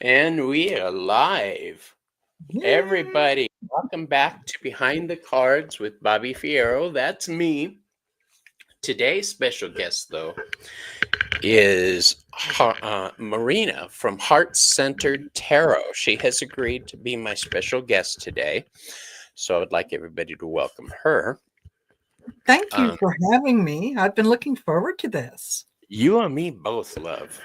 And we are live. Everybody, welcome back to Behind the Cards with Bobby Fierro. That's me. Today's special guest, though, is Marina from Heart Centered Tarot. She has agreed to be my special guest today. So I would like everybody to welcome her. Thank you for having me. I've been looking forward to this. You and me both, love.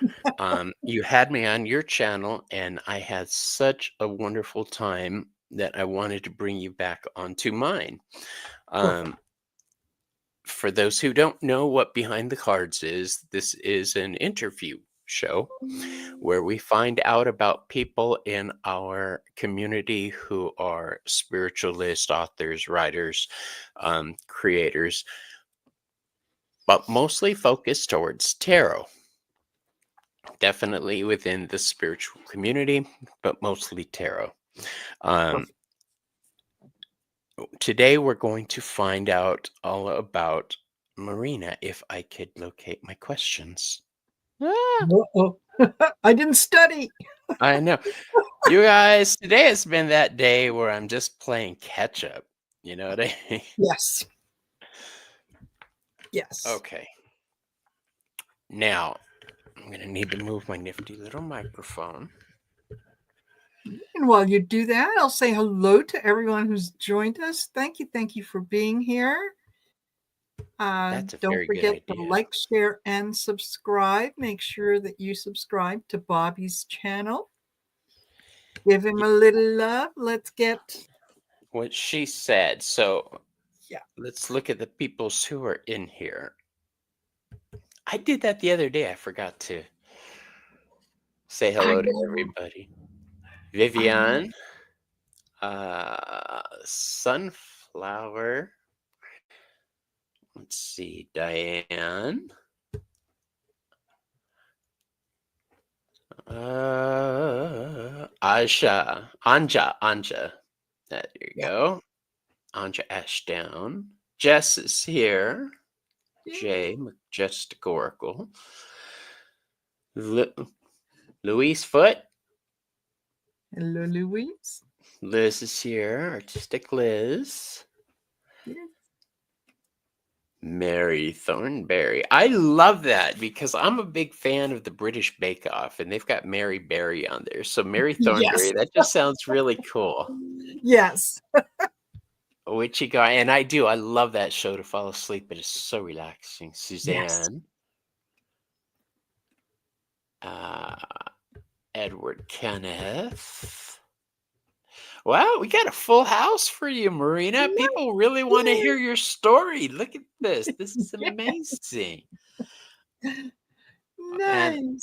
You had me on your channel, and I had such a wonderful time that I wanted to bring you back onto mine. For those who don't know what Behind the Cards is, this is an interview show where we find out about people in our community who are spiritualists, authors, writers, creators, but mostly focused towards tarot. Definitely within the spiritual community, but mostly tarot. Today we're going to find out all about Marina, if I could locate my questions. I didn't study. I know. You guys, today has been that day where I'm just playing catch up. You know what I mean? Yes. Yes. Okay. Now, I'm going to need to move my nifty little microphone. And while you do that, I'll say hello to everyone who's joined us. Thank you for being here. Don't forget to like, share, and subscribe. Make sure that you subscribe to Bobby's channel. Give him a little love. Let's get what she said. So, yeah, let's look at the peoples who are in here. I did that the other day. I forgot to say hello to everybody. Vivian, Sunflower. Let's see, Diane. Anja. There you go. Anja Ashdown. Jess is here. Jay, Majestic Oracle. Louise Foot. Hello, Louise. Liz is here. Artistic Liz. Yes. Mary Thornberry. I love that because I'm a big fan of the British Bake Off, and they've got Mary Berry on there. So Mary Thornberry, that just sounds really cool. Yes. Witchy guy, and I love that show to fall asleep. It is so relaxing. Suzanne. Yes. Edward Kenneth. Wow, we got a full house for you, Marina. People really want to hear your story. Look at this. This is amazing. Nice. And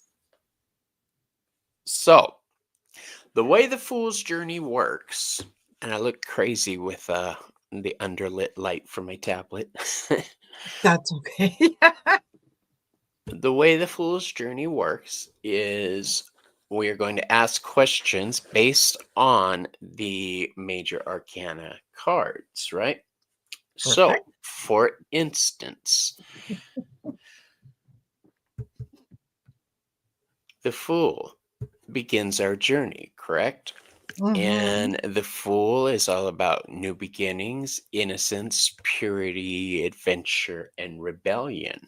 so, the way the Fool's Journey works, and I look crazy with the underlit light from my tablet. That's okay. The way the Fool's Journey works is we are going to ask questions based on the major arcana cards, right? Perfect. So, for instance, the Fool begins our journey, correct? Mm-hmm. And the Fool is all about new beginnings, innocence, purity, adventure, and rebellion.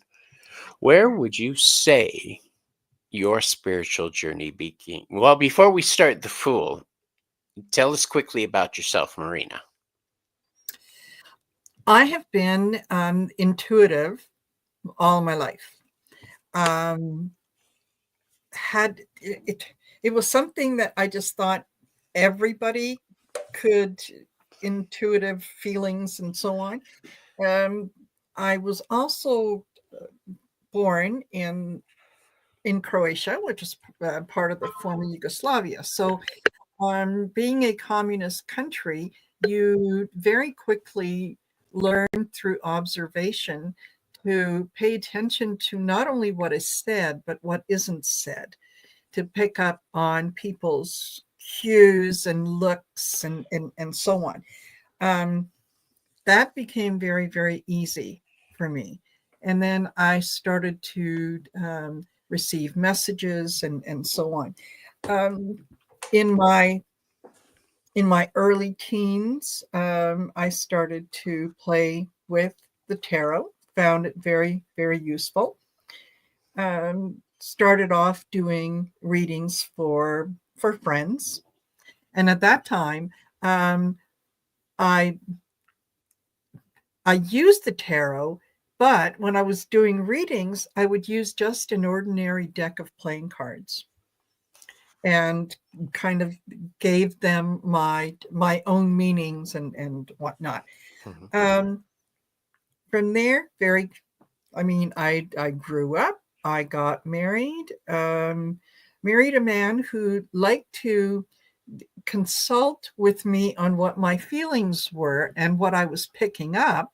Where would you say your spiritual journey began? Well, before we start the Fool, tell us quickly about yourself, Marina. I have been intuitive all my life. It was something that I just thought everybody could, intuitive feelings and so on. I was also born in Croatia, which is part of the former Yugoslavia. So being a communist country, you very quickly learn through observation to pay attention to not only what is said, but what isn't said, to pick up on people's cues and looks and so on. That became very, very easy for me. And then I started to receive messages and so on. in my early teens, I started to play with the tarot. Found it very, very useful. Started off doing readings for friends, and at that time, um, I I used the tarot, but when I was doing readings, I would use just an ordinary deck of playing cards and kind of gave them my own meanings and whatnot. Mhm. Um, from there, I grew up. I got married. Married a man who liked to consult with me on what my feelings were and what I was picking up,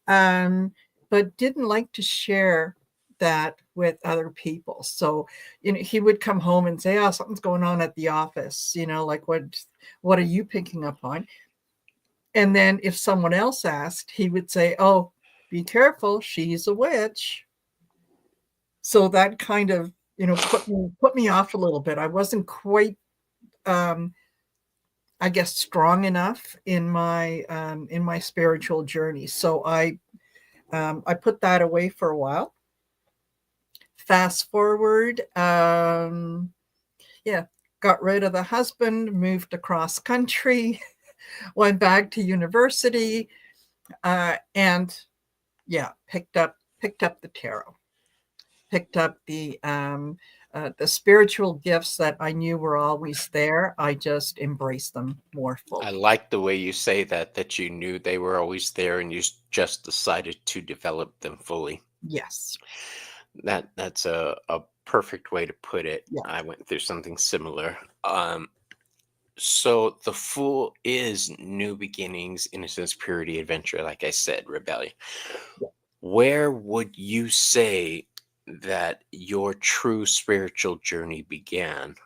um, but didn't like to share that with other people. So, he would come home and say, "Oh, something's going on at the office. Like what are you picking up on?" And then if someone else asked, he would say, "Oh, be careful, she's a witch." So that kind of, put me off a little bit. I wasn't quite, um, I guess, strong enough in my spiritual journey. So I put that away for a while. Fast forward, yeah, got rid of the husband, moved across country, went back to university, and yeah, picked up the tarot, picked up the spiritual gifts that I knew were always there. I just embraced them more I fully. like the way you say that you knew they were always there and you just decided to develop them fully. Yes, That's a perfect way to put it. yeah. I went through something similar. So the Fool is new beginnings, innocence, purity, adventure, like I said, rebellion. Yeah. Where would you say that your true spiritual journey began?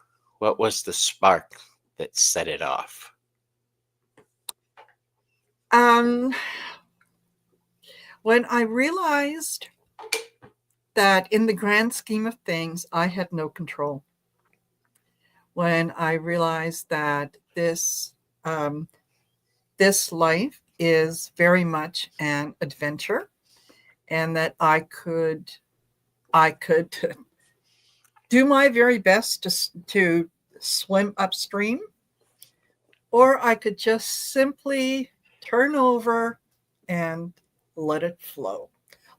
What was the spark that set it off? Um, when I realized that in the grand scheme of things, I had no control. When I realized that um, this life is very much an adventure, and that I could do my very best to swim upstream, or I could just simply turn over and let it flow,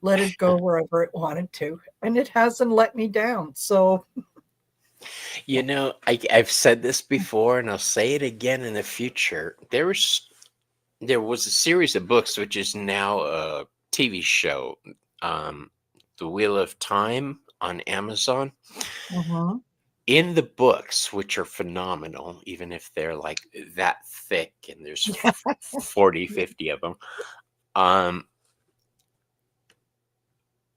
let it go wherever it wanted to, and it hasn't let me down. So I've said this before and I'll say it again in the future. There was a series of books which is now a TV show, um, The Wheel of Time on Amazon. mhm. In the books, which are phenomenal, even if they're like that thick and there's 40, 50 of them, um,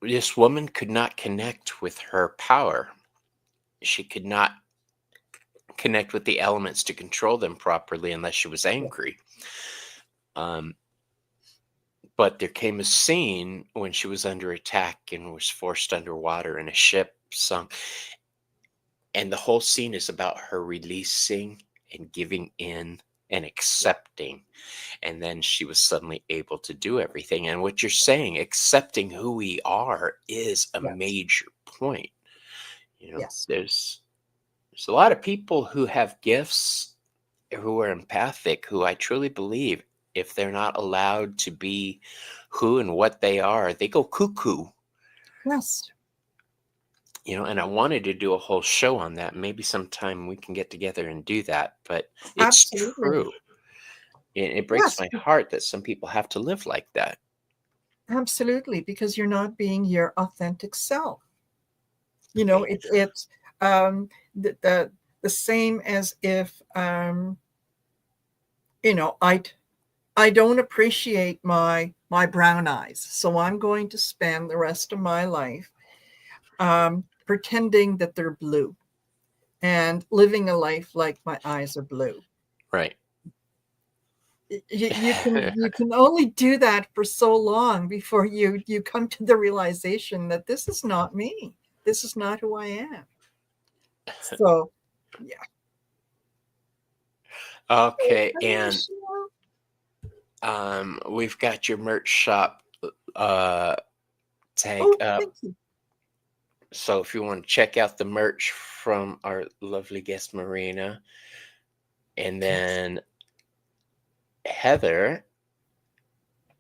this woman could not connect with her power. She could not connect with the elements to control them properly unless she was Yeah, angry. Um, but there came a scene when she was under attack and was forced underwater and a ship sunk. And the whole scene is about her releasing and giving in and accepting. And then she was suddenly able to do everything. And what you're saying, accepting who we are, is a yes, major point. yes, There's a lot of people who have gifts, who are empathic, who I truly believe if they're not allowed to be who and what they are, they go cuckoo. yes, And I wanted to do a whole show on that. Maybe sometime we can get together and do that. But it's absolutely, true. It breaks yes, my heart that some people have to live like that. absolutely, because you're not being your authentic self. Okay. It's um, the same as if you know I I don't appreciate my brown eyes, so I'm going to spend the rest of my life pretending that they're blue and living a life like my eyes are blue. Right. You can only do that for so long before you come to the realization that this is not me. This is not who I am. So yeah, Okay, Hi, and Michelle. we've got your merch shop tag Oh, up. thank you. So if you want to check out the merch from our lovely guest Marina, and Yes. then Heather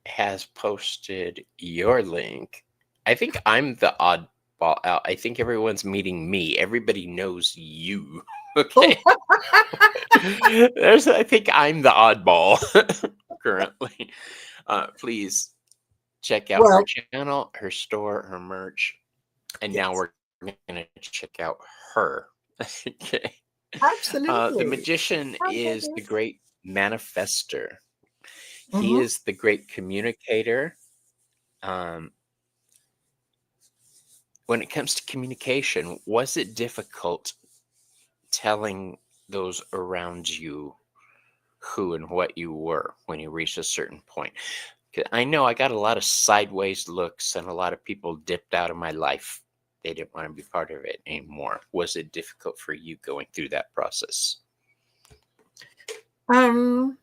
has posted your link. I think I'm the oddball out. I think everyone's meeting me. Everybody knows you. Oh, Okay. I think I'm the oddball currently. Please check out her well, channel, her store, her merch, and now yes, we're gonna check out her. Okay. The absolutely. magician Hi, is the Heather. great manifester. He Mm-hmm. is the great communicator. Um, when it comes to communication, was it difficult telling those around you who and what you were when you reached a certain point? 'Cause I know I got a lot of sideways looks and a lot of people dipped out of my life. They didn't want to be part of it anymore. Was it difficult for you going through that process? Um,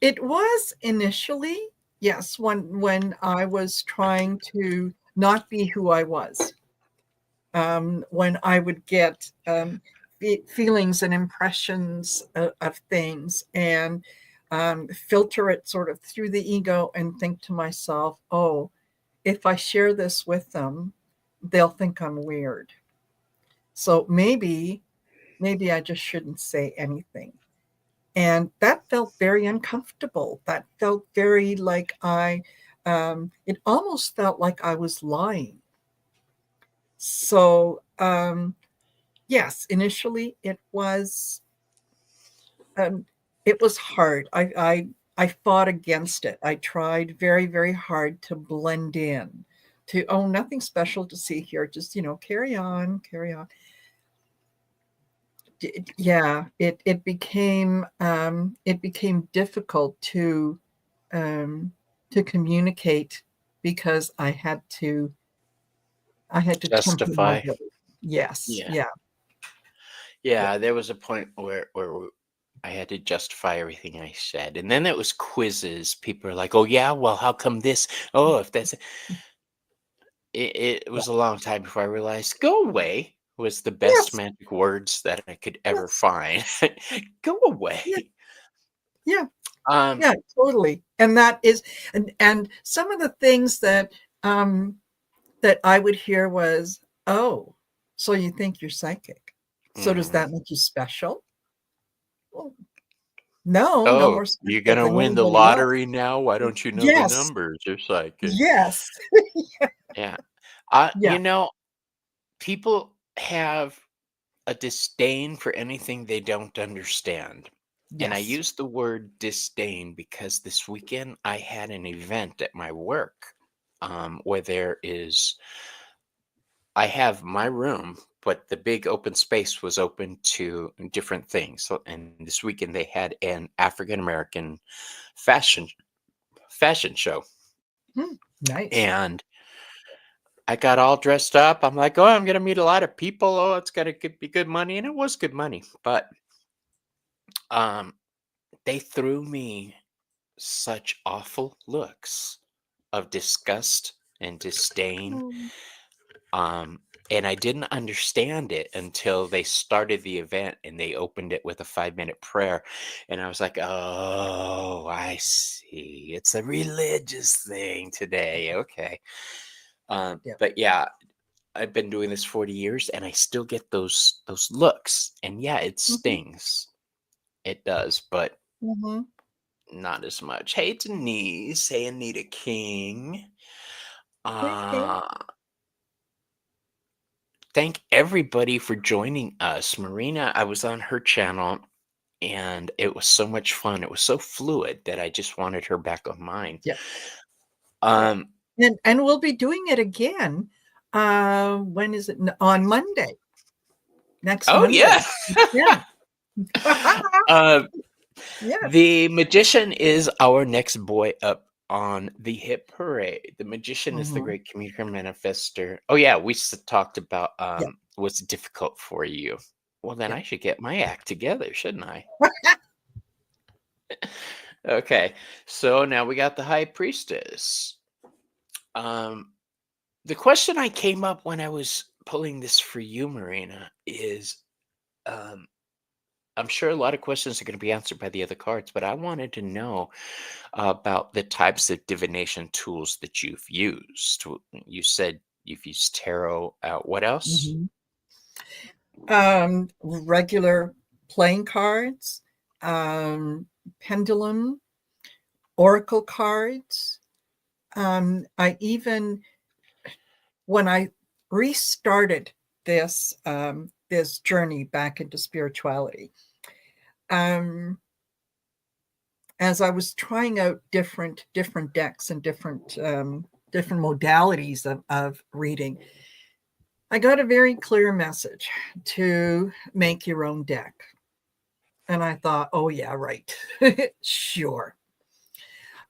it was initially, yes, when I was trying to not be who I was. When I would get feelings and impressions of things and filter it sort of through the ego and think to myself, oh, if I share this with them, they'll think I'm weird. So maybe I just shouldn't say anything. And that felt very uncomfortable. That felt very like it almost felt like I was lying. So, yes, initially um, it was hard. I fought against it. I tried very, very hard to blend in, to oh, nothing special to see here. Just carry on, carry on. Yeah, it became difficult um, to communicate because I had to temper my Justify. words. Yes, Yeah. yeah, yeah, Yeah, there was a point where I had to justify everything I said. And then it was quizzes. People are like, "Oh yeah, well, how come this? Oh, if that's it yeah. was a long time before I realized go away was the best Yes, magic words that I could ever yes, find. Go yeah, away. yeah. Um, Yeah, totally. And that is and some of the things um that I would hear was, "Oh, so you think you're psychic? So does mhm. that make you special?" Well, no, no Oh, more you're special gonna than win the anybody else. lottery now? Why don't you know the Yes, numbers? You're psychic. yes. Yeah. Yeah, People have a disdain for anything they don't understand. And I yes. use the word disdain because this weekend I had an event at my work where I have my room, but the big open space was open to different things. So, and this weekend they had an African American fashion fashion show, Nice. and I got all dressed up. I'm like, oh, I'm gonna meet a lot of people. Oh, it's gonna be good money, and it was good money. But um, they threw me such awful looks of disgust and disdain. Oh, Um, and I didn't understand it until they started the event and they opened it with a 5-minute prayer. And I was like, oh, I see. It's a religious thing today. Okay. yeah. But yeah, I've been doing this 40 years and I still get those looks. And yeah, it Mhm, stings. It does, but mhm. not as much. Hey, Denise. Hey, Anita King. Hey, hey. Uh, thank everybody for joining us. Marina, I was on her channel and it was so much fun. It was so fluid that I just wanted her back on mine. Yeah, yeah. Um, And we'll be doing it again. When is it? On Monday. Next oh, Monday. yeah. Yeah. uh, Yes. the magician is our next boy up on the hit parade. The magician is the Mhm. great communicator manifester. Oh, yeah. We talked about Yeah. what's difficult for you. Well, then Yeah. I should get my act together, shouldn't I? Okay, so now we got the high priestess. The question I came up when I was pulling this for you, Marina, is I'm sure a lot of questions are going to be answered by the other cards, but I wanted to know about the types of divination tools that you've used. You said you've used tarot. What else? Mhm. Regular playing cards, pendulum, oracle cards. I even, when I restarted this journey back into spirituality, um, as I was trying out different decks and different modalities of reading, I got a very clear message to make your own deck. And I thought, oh yeah, right. Sure.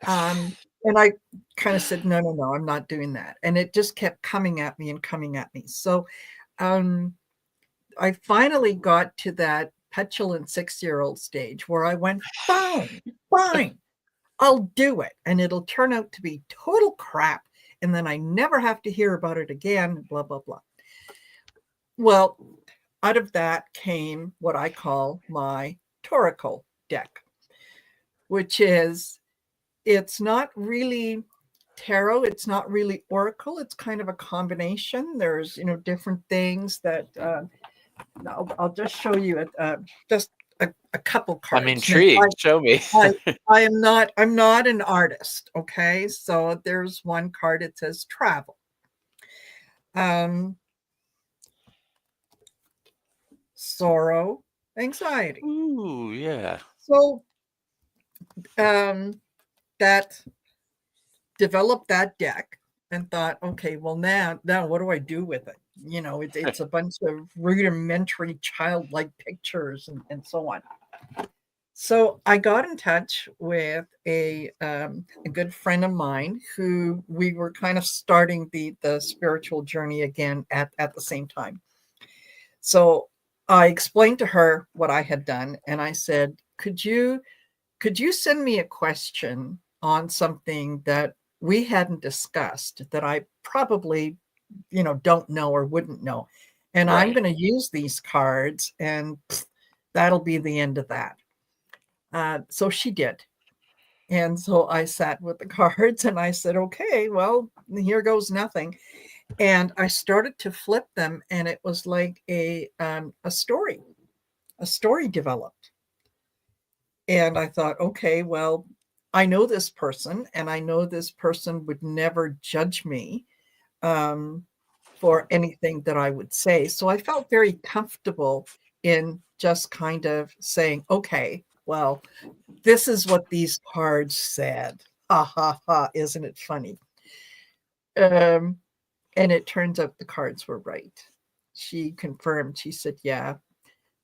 And I kind of said, no, I'm not doing that. And it just kept coming at me and coming at me. So I finally got to that petulant 6-year-old stage where I went, fine, I'll do it. And it'll turn out to be total crap. And then I never have to hear about it again, blah, blah, blah. Well, out of that came what I call my Toracle deck, which is, it's not really tarot, it's not really oracle, it's kind of a combination. There's different things that I'll just show you just a couple cards. I'm intrigued. Show me. I'm not an artist, okay? So there's one card, it says travel. Sorrow, anxiety. Ooh, yeah. So that developed that deck and thought, okay, well now what do I do with it? It's a bunch of rudimentary childlike pictures and so on. So I got in touch with a good friend of mine who we were kind of starting the spiritual journey again at the same time. So I explained to her what I had done, and I said, could you send me a question on something that we hadn't discussed that I probably don't know or wouldn't know, and Right. I'm going to use these cards, and that'll be the end of that. So she did. And so I sat with the cards and I said, okay, well, here goes nothing. And I started to flip them, and it was like a story developed. And I thought, okay, well, I know this person, and I know this person would never judge me for anything that I would say. So I felt very comfortable in just kind of saying, okay, well, this is what these cards said. Ha ha ha, isn't it funny? And it turns out the cards were right. She confirmed, she said, yeah,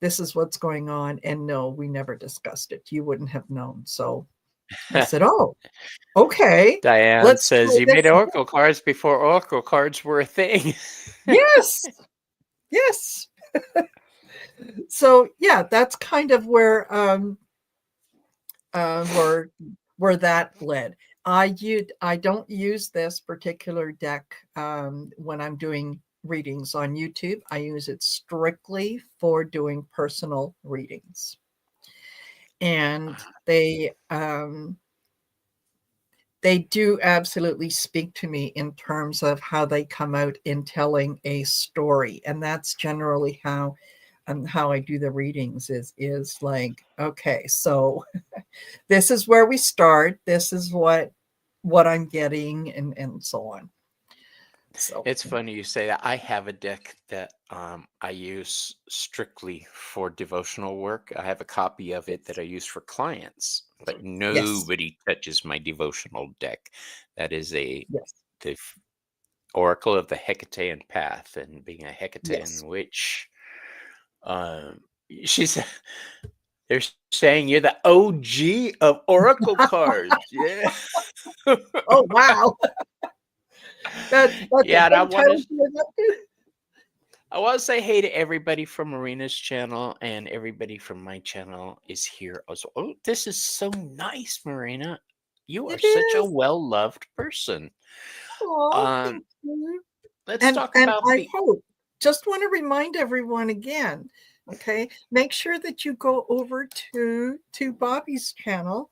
this is what's going on. And no, we never discussed it. You wouldn't have known. So I said, oh, okay. Diane says you made oracle cards before oracle cards were a thing. Yes. Yes. So yeah, that's kind of where that led. I don't use this particular deck when I'm doing readings on YouTube. I use it strictly for doing personal readings, and they do absolutely speak to me in terms of how they come out in telling a story, and that's generally how I do the readings. Is like, okay, so this is where we start. This is what I'm getting, and so on. So it's funny you say that. I have a deck that I use strictly for devotional work. I have a copy of it that I use for clients, but nobody touches my devotional deck. That is the Oracle of the Hecatean Path, and being a Hecatean witch, she's they're saying you're the OG of Oracle cards. Yeah. Oh wow. That's yeah, a and I big title wanted. to live up to. I want to say hey to everybody from Marina's channel, and everybody from my channel is here as well. Oh, this is so nice, Marina. You are It such a is. well-loved person. Oh, Um, thank you. let's And talk and about I the hope, just want to remind everyone again, okay, make sure that you go over to Bobby's channel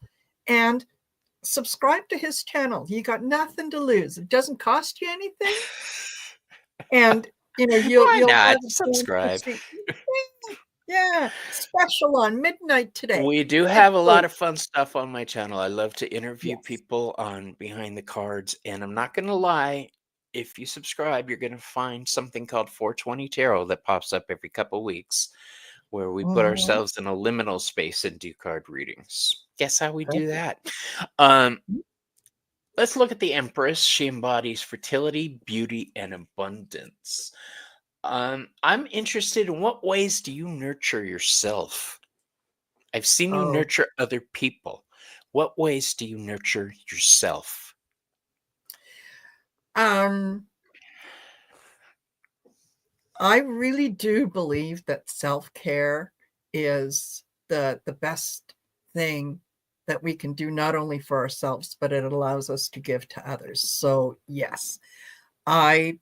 and subscribe to his channel. You got nothing to lose. It doesn't cost you anything, and Why you'll not have a chance to subscribe? see. Yeah, special on midnight today. We do Good have a lot food. of fun stuff on my channel. I love to interview Yes. people on behind the cards, and I'm not going to lie. If you subscribe, you're going to find something called 420 Tarot that pops up every couple weeks, where we put Mhm. ourselves in a liminal space and do card readings. Guess how we do Okay. that? Um, let's look at the Empress. She embodies fertility, beauty, and abundance. I'm interested in what ways do you nurture yourself? I've seen you Oh, nurture other people. What ways do you nurture yourself? um, I really do believe that self-care is the best thing that we can do, not only for ourselves, but it allows us to give to others. So yes, I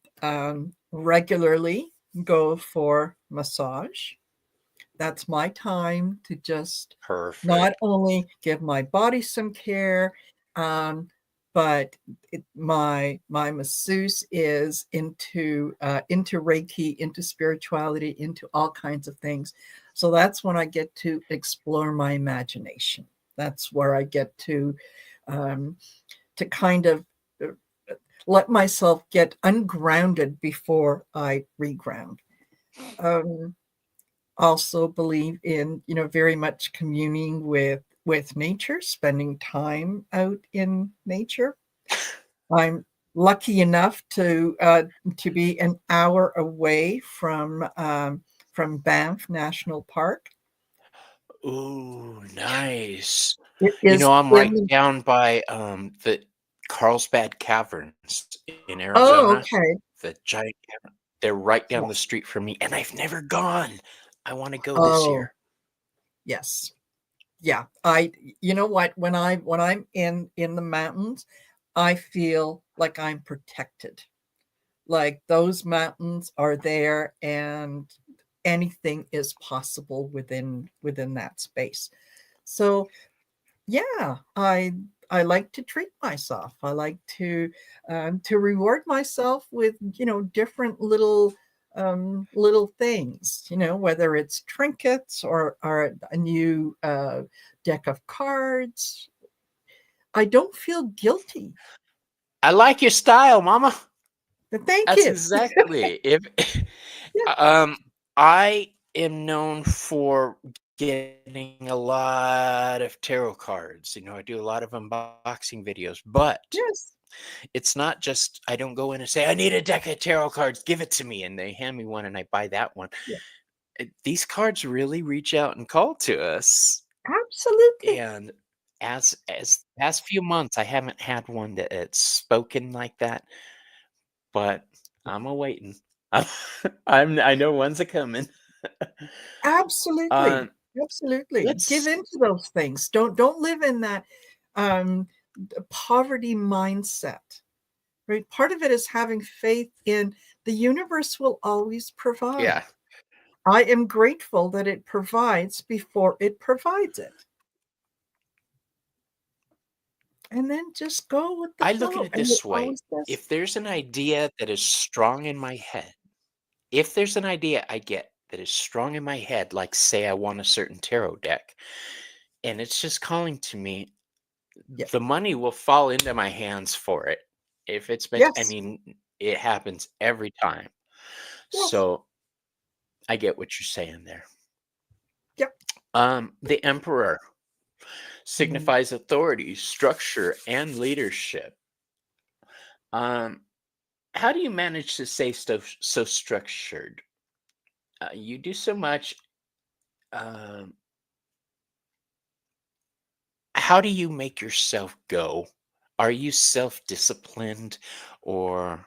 regularly go for massage. That's my time to just not Perfect. only give my body some care, um, but my masseuse is into Reiki, into spirituality, into all kinds of things. So that's when I get to explore my imagination. That's where I get um, to kind of uh, let myself get ungrounded before I reground. Um, Also believe in, very much communing with nature, spending time out in nature. I'm lucky enough to be an hour away from Banff National Park. Ooh, nice. It You is know, I'm in right the down by the Carlsbad Caverns in Oh, Arizona. okay. The giant cavern. They're right down the Yes. street from me, and I've never gone. I want to go this Oh, year. yes. Yeah. I You know what? When I'm in the mountains, I feel like I'm protected. Like those mountains are there, and anything is possible within that space. So yeah, I like to treat myself. I like to reward myself with different little things, whether it's trinkets or a new deck of cards. I don't feel guilty. I like your style, Mama. Thank That's you. exactly if Yeah. um I am known for getting a lot of tarot cards. You know, I do a lot of unboxing videos, but Yes. it's not just I don't go in and say, I need a deck of tarot cards, give it to me, and they hand me one and I buy that one. Yeah. These cards really reach out and call to us. Absolutely. And as past few months, I haven't had one that it's spoken like that, but I'm a waiting. I know one's a coming. Absolutely. Um, Absolutely. Give let's in to those things. Don't live in that um, poverty mindset, right? Part of it is having faith in the universe will always provide. yeah. I am grateful that it provides before it provides it. And then just go with the I look at flow, it and it this way. always does. If there's an idea that is strong in my head, if there's an idea I get that is strong in my head, like say I want a certain tarot deck, and it's just calling to me, Yeah. the money will fall into my hands for it. If it's meant, I Yes. mean, it happens every time. Yes. So I get what you're saying there. Yep. The Emperor Mhm. signifies authority, structure, and leadership. Um, how do you manage to stay so structured? You do so much. Um, how do you make yourself go? Are you self-disciplined, or?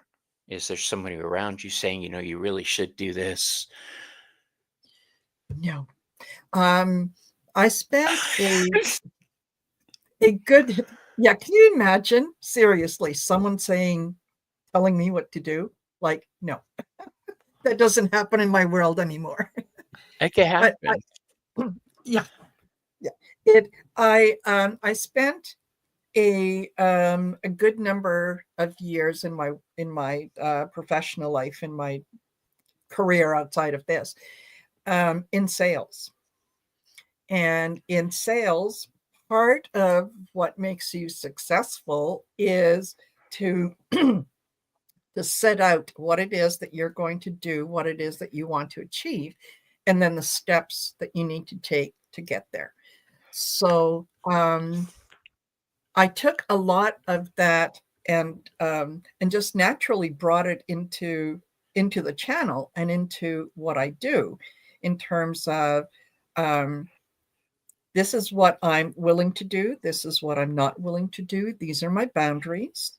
Is there somebody around you saying, you really should do this? No. I spent a good, yeah, can you imagine, seriously, someone telling me what to do? Like, no, that doesn't happen in my world anymore. It can But happen. yeah, yeah. I spent a good number of years in my professional life, in my career outside of this, in sales. And in sales, part of what makes you successful is to to set out what it is that you're going to do, what it is that you want to achieve, and then the steps that you need to take to get there. So I took a lot of that and just naturally brought it into the channel and into what I do, in terms of this is what I'm willing to do. This is what I'm not willing to do. These are my boundaries.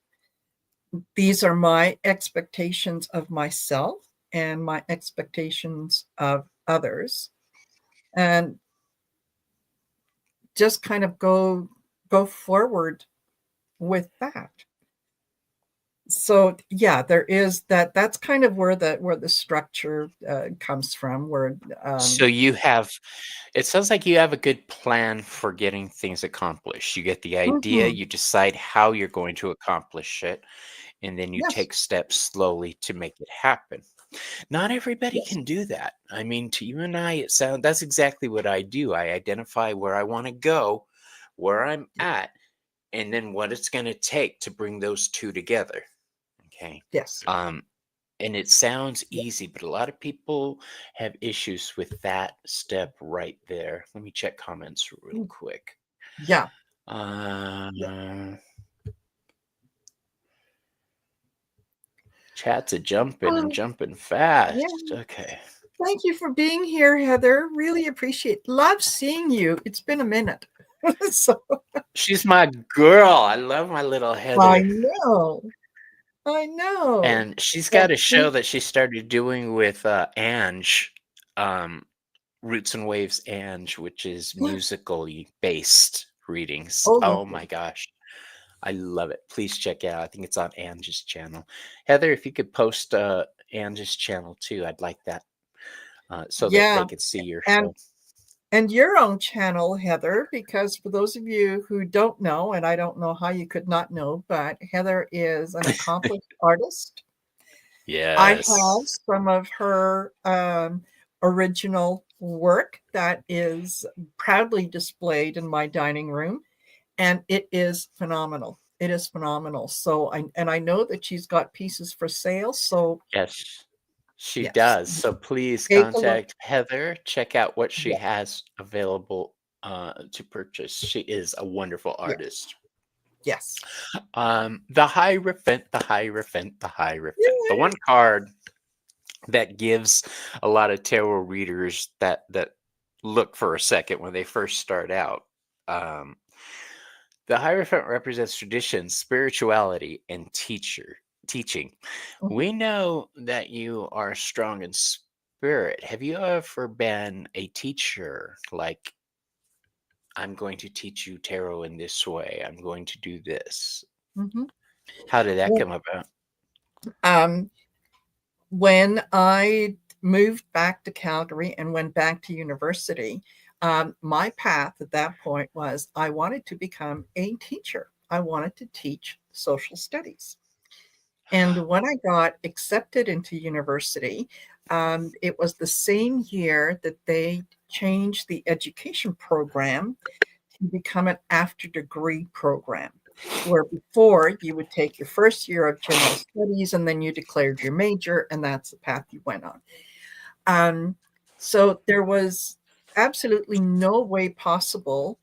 These are my expectations of myself and my expectations of others. And just kind of go forward with that. So yeah, there is that's kind of where the structure comes from, where So it sounds like you have a good plan for getting things accomplished. You get the idea, mhm, you decide how you're going to accomplish it, and then you yes, take steps slowly to make it happen. Not everybody yes, can do that. I mean, to you and I, that's exactly what I do. I identify where I want to go, where I'm at, and then what it's going to take to bring those two together. Okay. yes, Um, and it sounds yeah, easy, but a lot of people have issues with that step right there. Let me check comments real mm, quick. yeah, yeah, Uh, Chat's a jumping and um, jumping yeah. fast. Okay. Thank you for being here, Heather. Really appreciate. Love seeing you. It's been a minute. So She's my girl. I love my little I Heather. know, I know. And she's But got a show that she started doing with Ange, um, Roots and Waves Ange, which is musically based readings. oh, Oh my lovely. gosh. I love it. Please check it out. I think it's on Ange's channel. Heather, if you could post Ange's channel too, I'd like that so that Yeah, they could see your and show. and your own channel, Heather, because for those of you who don't know, and I don't know how you could not know, but Heather is an accomplished artist. I have Yes. some of her original work that is proudly displayed in my dining room, and it is phenomenal. It is phenomenal. So I know that she's got pieces for sale. So Yes, she yes, does. So please take a look. contact Heather. Check out what she Yeah, has available to purchase. She is a wonderful yeah, artist. yes. The Hierophant, the Hierophant, the Hierophant. The Yeah. one card that gives a lot of tarot readers that look for a second when they first start out. Um, the Hierophant represents tradition, spirituality, and teaching. Mhm. We know that you are strong in spirit. Have you ever been a teacher? Like, I'm going to teach you tarot in this way. I'm going to do this. Mhm. How did that Well, come about? um, when I moved back to Calgary and went back to university, my path at that point was I wanted to become a teacher. I wanted to teach social studies. And when I got accepted into university, it was the same year that they changed the education program to become an after degree program, where before you would take your first year of general studies and then you declared your major, and that's the path you went on. Um, so there was absolutely no way possible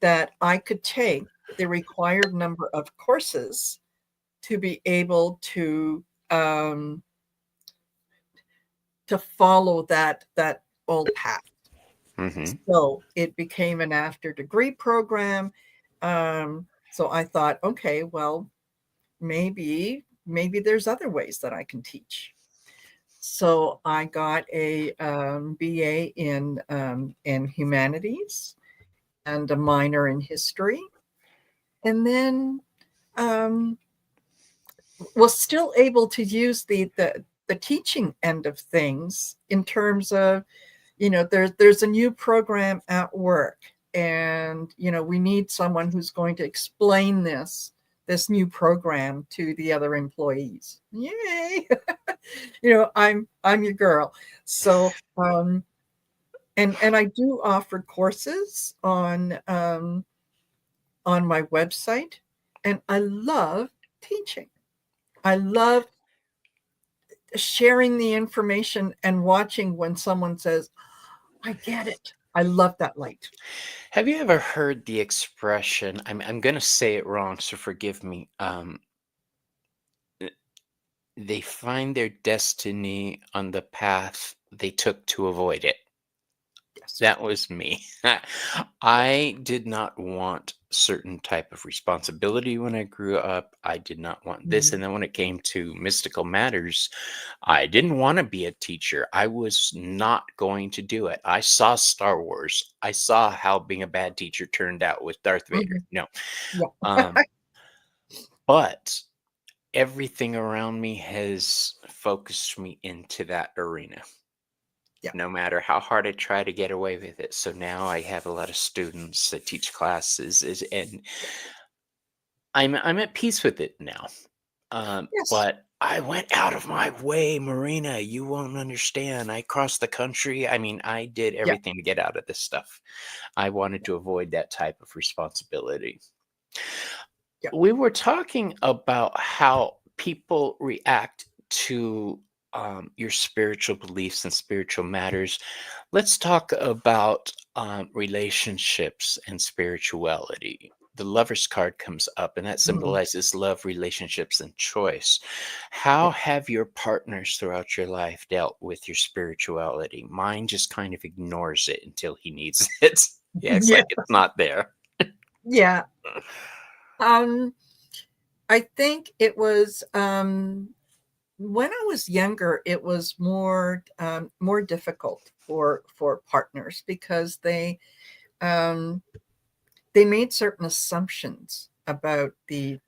that I could take the required number of courses to be able um, to follow that old path. Hmm. So it became an after degree program. So I thought, okay, well, maybe maybe there's other ways that I can teach. So I got a BA in humanities and a minor in history, and then um, was still able to use the teaching end of things in terms of, there's a new program at work, and we need someone who's going to explain this new program to the other employees. Yay! I'm your girl. So and I do offer courses on my website, and I love teaching. I love sharing the information and watching when someone says, I get it. I love that light. Have you ever heard the expression? I'm going to say it wrong, so forgive me. They find their destiny on the path they took to avoid it. Yes. That was me. I did not want certain type of responsibility when I grew up. I did not want this. And then when it came to mystical matters, I didn't want to be a teacher. I was not going to do it. I saw Star Wars. I saw how being a bad teacher turned out with Darth Vader. No. Yeah. But everything around me has focused me into that arena. Yeah. No matter how hard I try to get away with it. So now I have a lot of students that teach classes, and I'm at peace with it now. Yes. But I went out of my way, Marina. You won't understand. I crossed the country. I mean, I did Yeah. everything to get out of this stuff. I wanted to avoid that type of responsibility. Yeah. We were talking about how people react to your spiritual beliefs and spiritual matters. Let's talk about relationships and spirituality. The Lover's card comes up, and that symbolizes love, relationships, and choice. How Yeah. have your partners throughout your life dealt with your spirituality? Mine just kind of ignores it until he needs it. Yeah, it's Yeah. like it's not there. Yeah. I think it was when I was younger, it was more difficult for partners because they made certain assumptions about the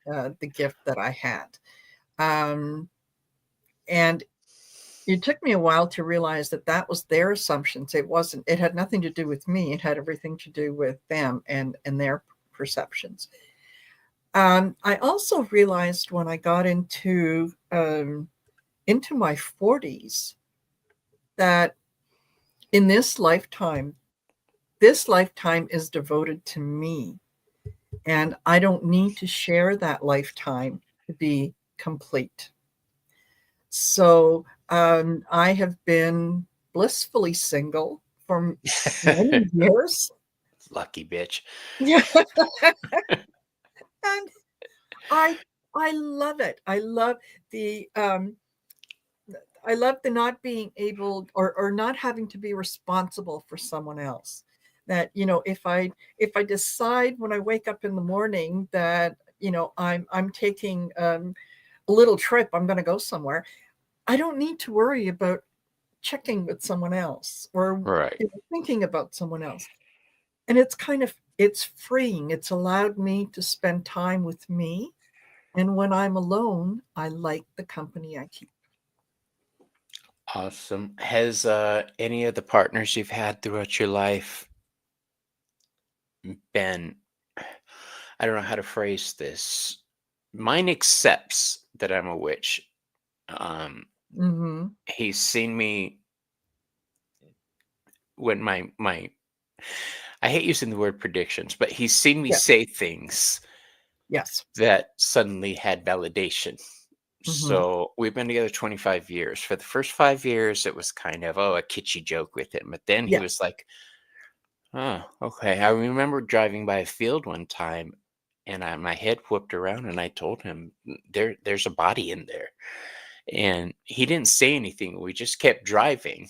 gift that I had, and it took me a while to realize that that was their assumptions. It wasn't. It had nothing to do with me. It had everything to do with them and their perceptions. I also realized when I got into my 40s that in this lifetime is devoted to me, and I don't need to share that lifetime to be complete. So I have been blissfully single for many years. Lucky bitch. Yeah. And I I love it. The um I love the not being able or not having to be responsible for someone else. That, if I decide when I wake up in the morning that, I'm taking a little trip, I'm going to go somewhere, I don't need to worry about checking with someone else or Right. thinking about someone else. And it's freeing. It's allowed me to spend time with me. And when I'm alone, I like the company I keep. Awesome. Has any of the partners you've had throughout your life been, I don't know how to phrase this. Mine accepts that I'm a witch. Mm-hmm. He's seen me when my I hate using the word predictions, but he's seen me Yeah. say things Yes. that suddenly had validation. Mm-hmm. So we've been together 25 years. For the first 5 years, it was kind of, a kitschy joke with him. But then he Yeah. was like, oh, okay. I remember driving by a field one time, and my head whooped around, and I told him, there's a body in there. And he didn't say anything. We just kept driving.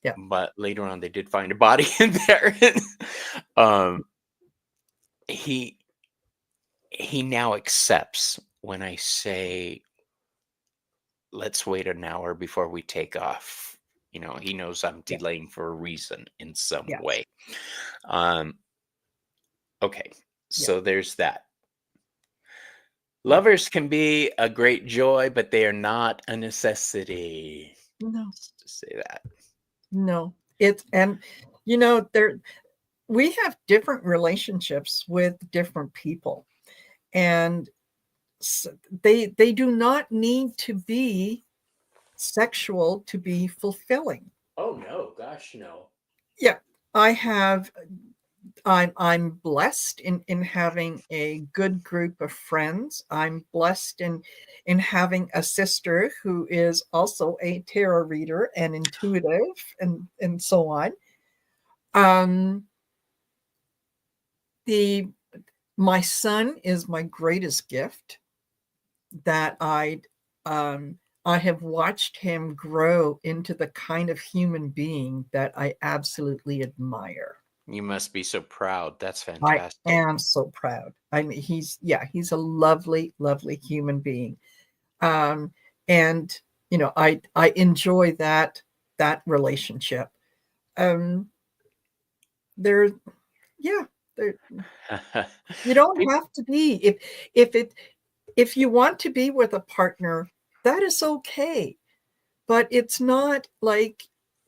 Yeah. But later on, they did find a body in there. um, he he now accepts when I say let's wait an hour before we take off. He knows I'm Yeah. delaying for a reason in some Yes. way. Okay, Yeah. so there's that. Yeah. Lovers can be a great joy, but they are not a necessity. No. Just to say that. No. And there we have different relationships with different people, and they do not need to be sexual to be fulfilling. Oh no, gosh, no. Yeah, I have. I'm blessed in having a good group of friends. I'm blessed in having a sister who is also a tarot reader and intuitive and so on. Um, the My son is my greatest gift that I have watched him grow into the kind of human being that I absolutely admire. You must be so proud. That's I fantastic. am so proud. I mean, he's a lovely, lovely human being. Um, and I enjoy that relationship. Um, there, yeah, there. You don't Peop- have to be if you want to be with a partner, that is okay. But it's not like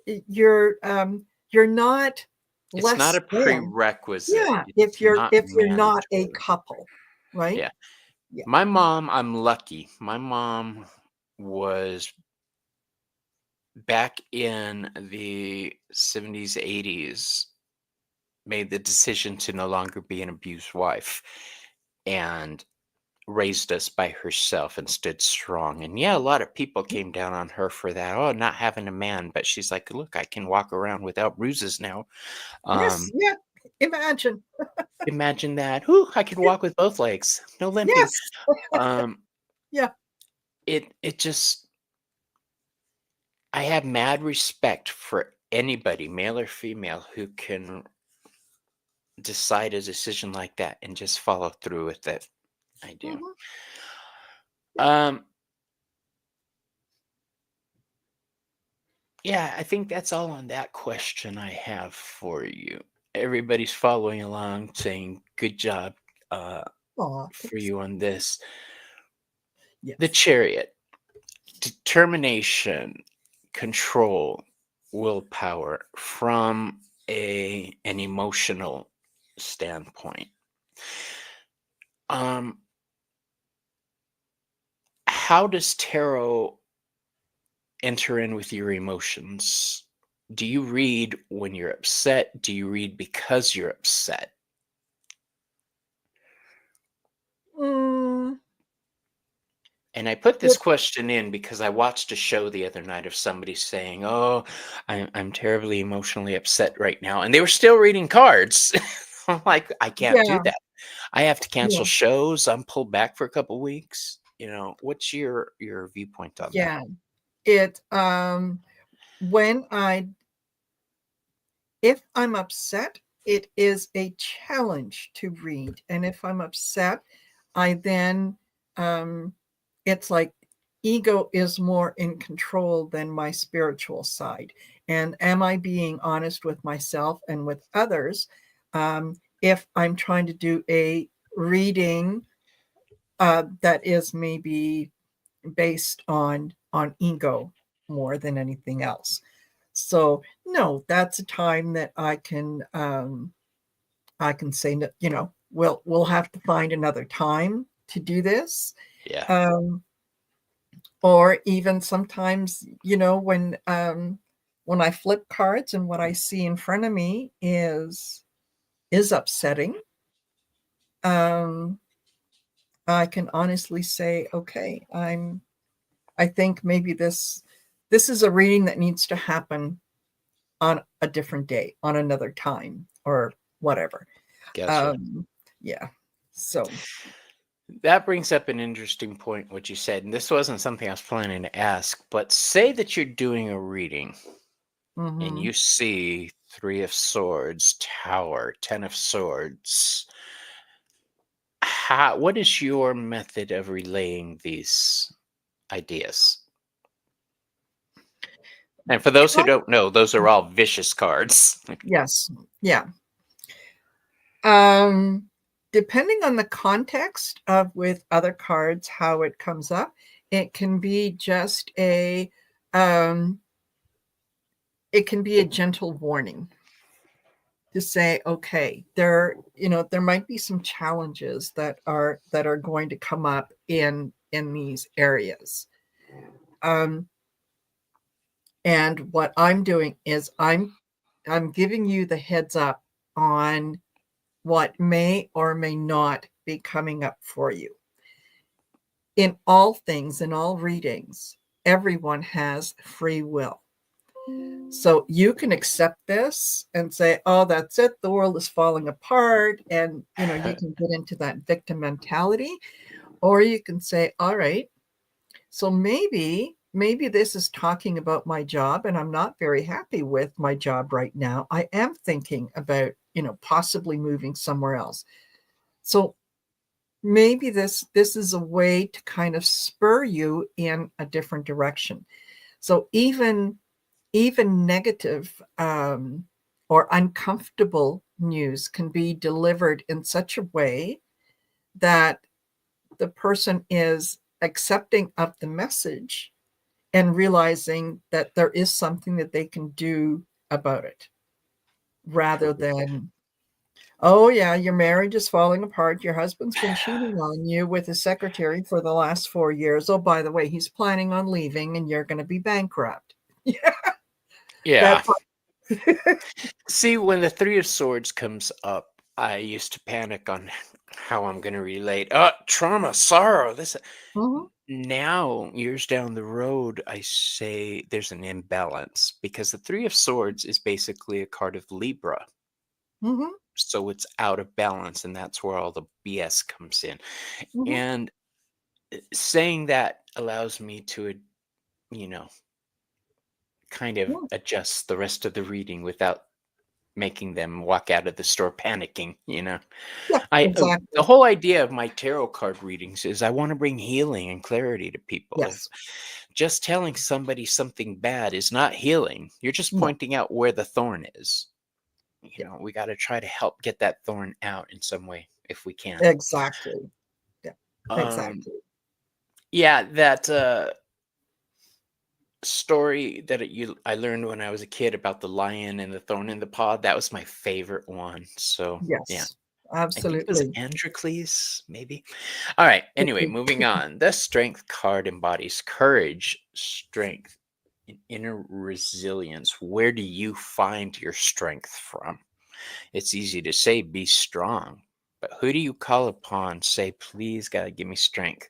you're not it's not less a than. prerequisite. Yeah, It's not if you're not a mandatory. couple, right? Yeah. Yeah. My mom, I'm lucky. My mom was back in the 70s, 80s, made the decision to no longer be an abused wife and raised us by herself and stood strong. And yeah, a lot of people came down on her for that. Oh, not having a man. But she's like, look, I can walk around without bruises now. Yes, Um, yeah. Imagine. Imagine that. Whew, I can walk with both legs. No limping. Yes. Um, Yeah. it just I have mad respect for anybody, male or female, who can decide a decision like that and just follow through with it. I do. Mhm. Yeah. Um, yeah, I think that's all on that question I have for you. Everybody's following along, saying good job Aw, for thanks. you on this. The Yes. chariot, determination, control, willpower from an emotional standpoint. Um, how does tarot enter in with your emotions? Do you read when you're upset? Do you read because you're upset? Mm, And I put this it question in because I watched a show the other night of somebody saying, "Oh, I'm terribly emotionally upset right now," and they were still reading cards. I'm like, I can't do yeah, that. I have to cancel yeah, shows. I'm pulled back for a couple weeks. What's your viewpoint on that? yeah. It when I if I'm upset, it is a challenge to read. And if I'm upset, I then it's like ego is more in control than my spiritual side. And am I being honest with myself and with others? If I'm trying to do a reading that is maybe based on ego more than anything else. So no, that's a time that I can say that we'll have to find another time to do this. Yeah, Um, or even sometimes when I flip cards and what I see in front of me is upsetting. Um, I can honestly say, okay, I think maybe this is a reading that needs to happen on a different day, on another time, or whatever. gotcha. Um, yeah. So, That brings up an interesting point, what you said, and this wasn't something I was planning to ask, but say that you're doing a reading and mhm. you see Three of Swords, Tower, Ten of Swords. What is your method of relaying these ideas? And for those who don't know, those are all vicious cards. Yes. Yeah. Depending on the context of with other cards, how it comes up, it can be just it can be a gentle warning to say, okay, there might be some challenges that are going to come up in these areas. And what I'm doing is I'm giving you the heads up on what may or may not be coming up for you. In all things, in all readings, everyone has free will. So you can accept this and say, oh, that's it, the world is falling apart, and you can get into that victim mentality. Or you can say, all right, so maybe this is talking about my job, and I'm not very happy with my job right now. I am thinking about possibly moving somewhere else. So maybe this is a way to kind of spur you in a different direction. So even negative or uncomfortable news can be delivered in such a way that the person is accepting of the message and realizing that there is something that they can do about it, rather than, oh yeah, your marriage is falling apart, your husband's been cheating on you with his secretary for the last 4 years, oh, by the way, he's planning on leaving and you're going to be bankrupt. Yeah. Yeah. That See, when the Three of Swords comes up, I used to panic on how I'm going to relate. Trauma, sorrow, this. Mhm, Now, years down the road, I say there's an imbalance because the Three of Swords is basically a card of Libra. mhm, So it's out of balance, and that's where all the BS comes in. mhm. And saying that allows me to, you know, kind of Yeah, adjust the rest of the reading without making them walk out of the store panicking. yeah, The exactly. whole idea of my tarot card readings is I want to bring healing and clarity to people. If Yes. just telling somebody something bad is not healing, you're just No. pointing out where the thorn is. Yeah, We got to try to help get that thorn out in some way if we can. exactly. Yeah, Um, exactly. yeah, that story that I learned when I was a kid about the lion and the thorn in the paw, that was my favorite one. So yeah. Yes, I think it was absolutely. Androcles, maybe. All right. Could Anyway, be. moving on. The Strength card embodies courage, strength, and inner resilience. Where do you find your strength from? It's easy to say, be strong. But who do you call upon? Say, please, God, give me strength.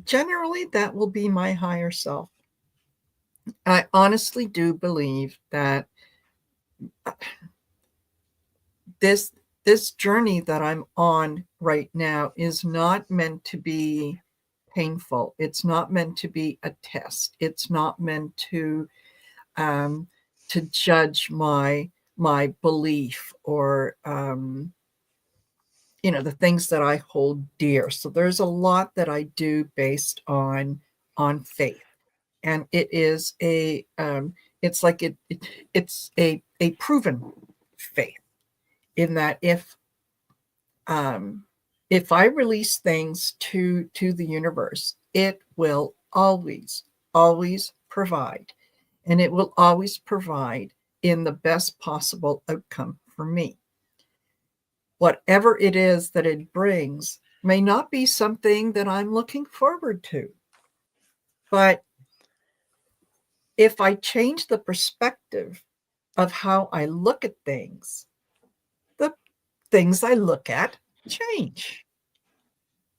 Generally, that will be my higher self. I honestly do believe that this journey that I'm on right now is not meant to be painful. It's not meant to be a test. It's not meant um, to judge my belief or the things that I hold dear. So there's a lot that I do based on faith, and it is it's like it's a proven faith, in that um, if I release things to the universe, it will always provide, and it will always provide in the best possible outcome for me. Whatever it is that it brings may not be something that I'm looking forward to, but if I change the perspective of how I look at things, the things I look at change.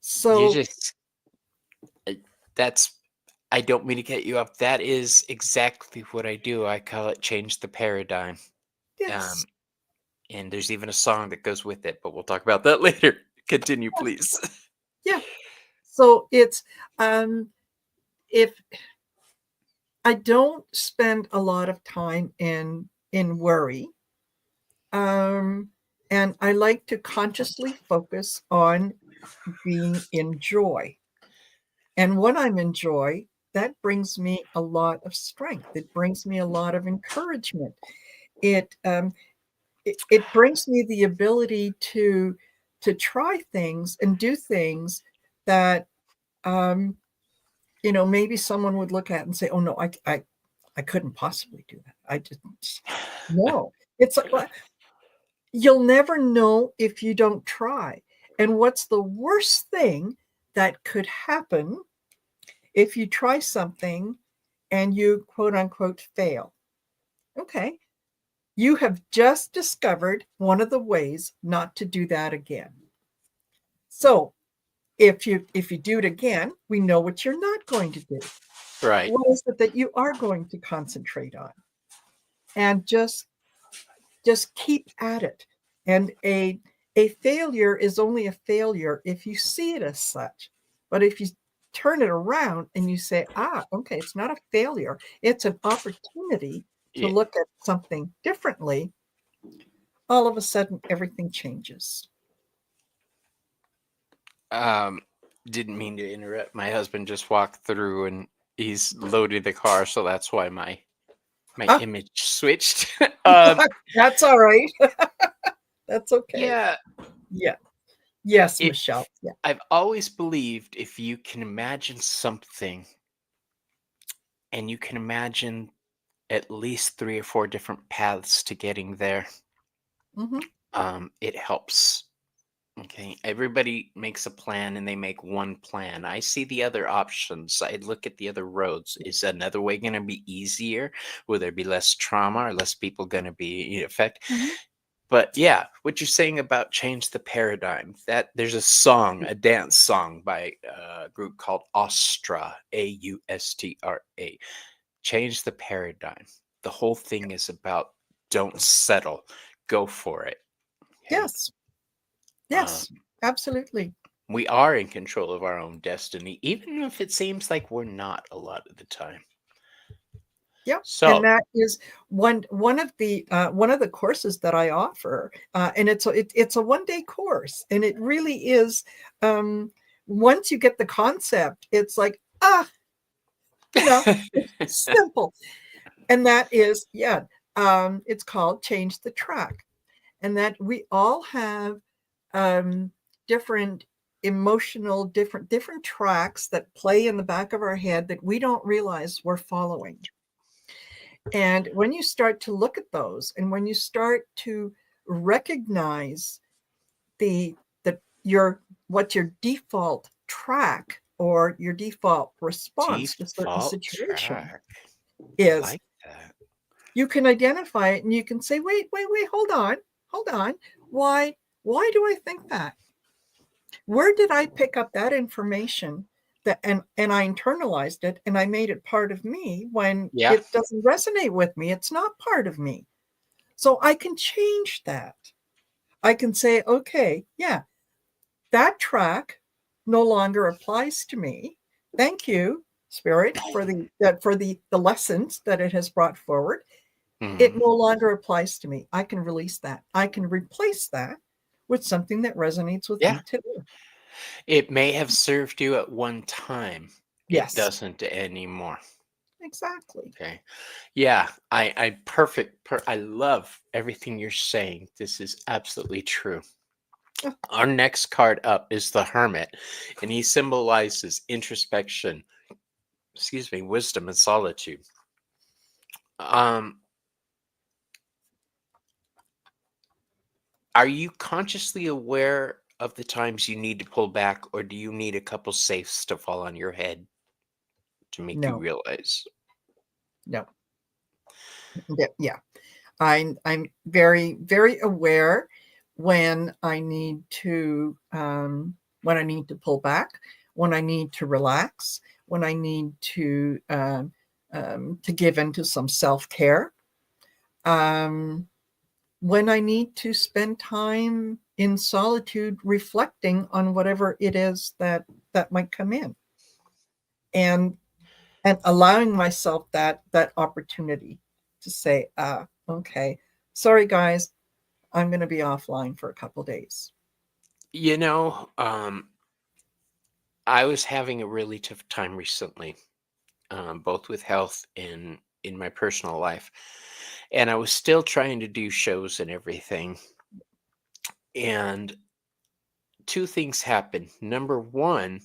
You So, just, uh, that's, I don't mean to get you up. That is exactly what I do. I call it change the paradigm. yes, Um, and there's even a song that goes with it, but we'll talk about that later. Continue, yeah, please. yeah. So it's if I don't spend a lot of time in worry, um, and I like to consciously focus on being in joy. And when I'm in joy, that brings me a lot of strength. It brings me a lot of encouragement. It brings me the ability to try things and do things that maybe someone would look at and say, "Oh no, I couldn't possibly do that. I just no." It's like, you'll never know if you don't try. And what's the worst thing that could happen if you try something and you quote unquote fail? Okay. You have just discovered one of the ways not to do that again. So if you do it again, we know what you're not going to do. Right. What is it that you are going to concentrate on? And just keep at it. And a failure is only a failure if you see it as such. But if you turn it around and you say, okay, it's not a failure, it's an opportunity to Yeah. look at something differently, all of a sudden everything changes. Didn't mean to interrupt. My husband just walked through and he's loaded the car, so that's why my image switched. That's all right. That's okay. Yeah. Yeah. Yes, If Michelle. Yeah. I've always believed if you can imagine something and you can imagine at least 3 or 4 different paths to getting there, it helps. Okay, everybody makes a plan and they make one plan. I see the other options. I look at the other roads. Is another way going to be easier? Will there be less trauma or less people going to be affected? Mm-hmm. But yeah, what you're saying about change the paradigm, that there's a song, a dance song by a group called Austra, Austra. Change the paradigm. The whole thing is about don't settle, go for it. Okay. Yes. Yes. Absolutely. We are in control of our own destiny, even if it seems like we're not a lot of the time. Yeah, and So, that is one of the courses that I offer, and it's a 1-day course, and it really is. Once you get the concept, it's like it's simple, and that is it's called Change the Track, and that we all have different emotional different tracks that play in the back of our head that we don't realize we're following. And when you start to look at those, and when you start to recognize the what your default track or your default response to certain default situation track. I is, like that. you can identify it and you can say, wait, hold on. Why do I think that? Where did I pick up that information that and I internalized it and I made it part of me when Yeah. it doesn't resonate with me? It's not part of me. So I can change that. I can say, okay, yeah, that track no longer applies to me. Thank you, Spirit, for the lessons that it has brought forward. It no longer applies to me. I can release that. I can replace that with something that resonates with Yeah. me today. It may have served you at one time. It Yes, doesn't anymore. exactly. Okay. Yeah, I love everything you're saying. This is absolutely true. Our next card up is the Hermit, and he symbolizes introspection, wisdom and solitude. Um, are you consciously aware of the times you need to pull back, or do you need a couple safes to fall on your head to make you No, realize? no. Yeah. I'm very, very aware when I need to pull back, when I need to relax, when I need to give into some self-care, um, when I need to spend time in solitude reflecting on whatever it is that might come in, and allowing myself that opportunity to say, okay, sorry guys, I'm going to be offline for a couple days. You know, I was having a really tough time recently. both with health and in my personal life. And I was still trying to do shows and everything. And two things happened. Number one,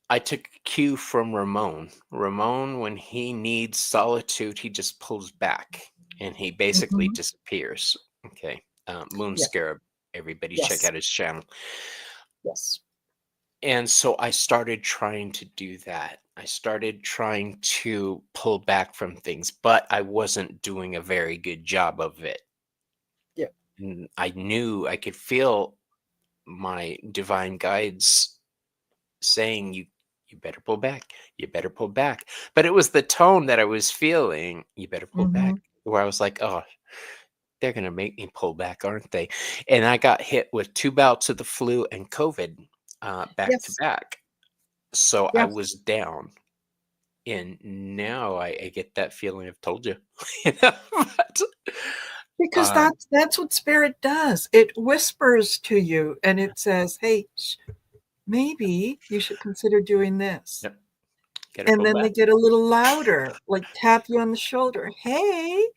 I took a cue from Ramon. Ramon, when he needs solitude, he just pulls back and he basically Mhm. disappears. Okay. Moon Yeah. Scarab. Everybody check Yes. out his channel. Yes. And so I started trying to do that. I started trying to pull back from things, but I wasn't doing a very good job of it. Yeah. And I knew I could feel my divine guides saying, you better pull back. You better pull back. But it was the tone that I was feeling. You better pull back. Mhm. Where I was like, oh, they're gonna make me pull back, aren't they? And I got hit with 2 bouts of the flu and COVID, back to Yes. back. So I Yes. was down. And now I get that feeling of told you. You know? But, Because um, that's what spirit does. It whispers to you and it says, "Hey, maybe you should consider doing this." yep, gotta And pull then they back. get a little louder, like tap you on the shoulder. "Hey."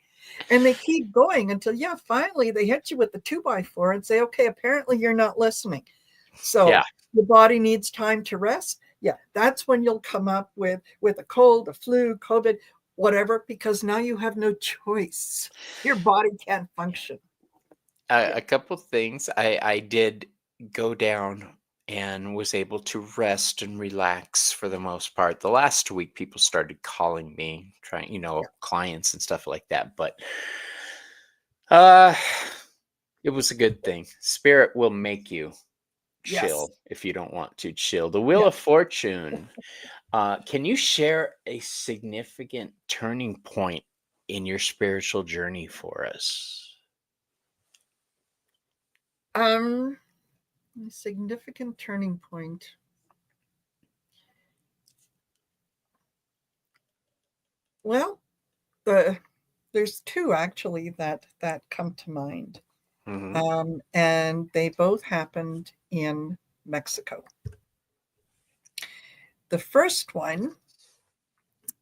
And they keep going until, yeah, finally they hit you with the 2x4 and say, "Okay, apparently you're not listening. Yeah. So your body needs time to rest." Yeah, that's when you'll come up with a cold, a flu, COVID, whatever, because now you have no choice. Your body can't function. Yeah. A couple things. I did go down and was able to rest and relax for the most part. The last week, people started calling me, trying, Yeah. clients and stuff like that. But uh, it was a good thing. Spirit will make you Yes. chill if you don't want to chill. The Wheel Yeah. of Fortune. Can you share a significant turning point in your spiritual journey for us? Um, a significant turning point. Well, there's two actually that come to mind. Hmm. And they both happened in Mexico. The first one,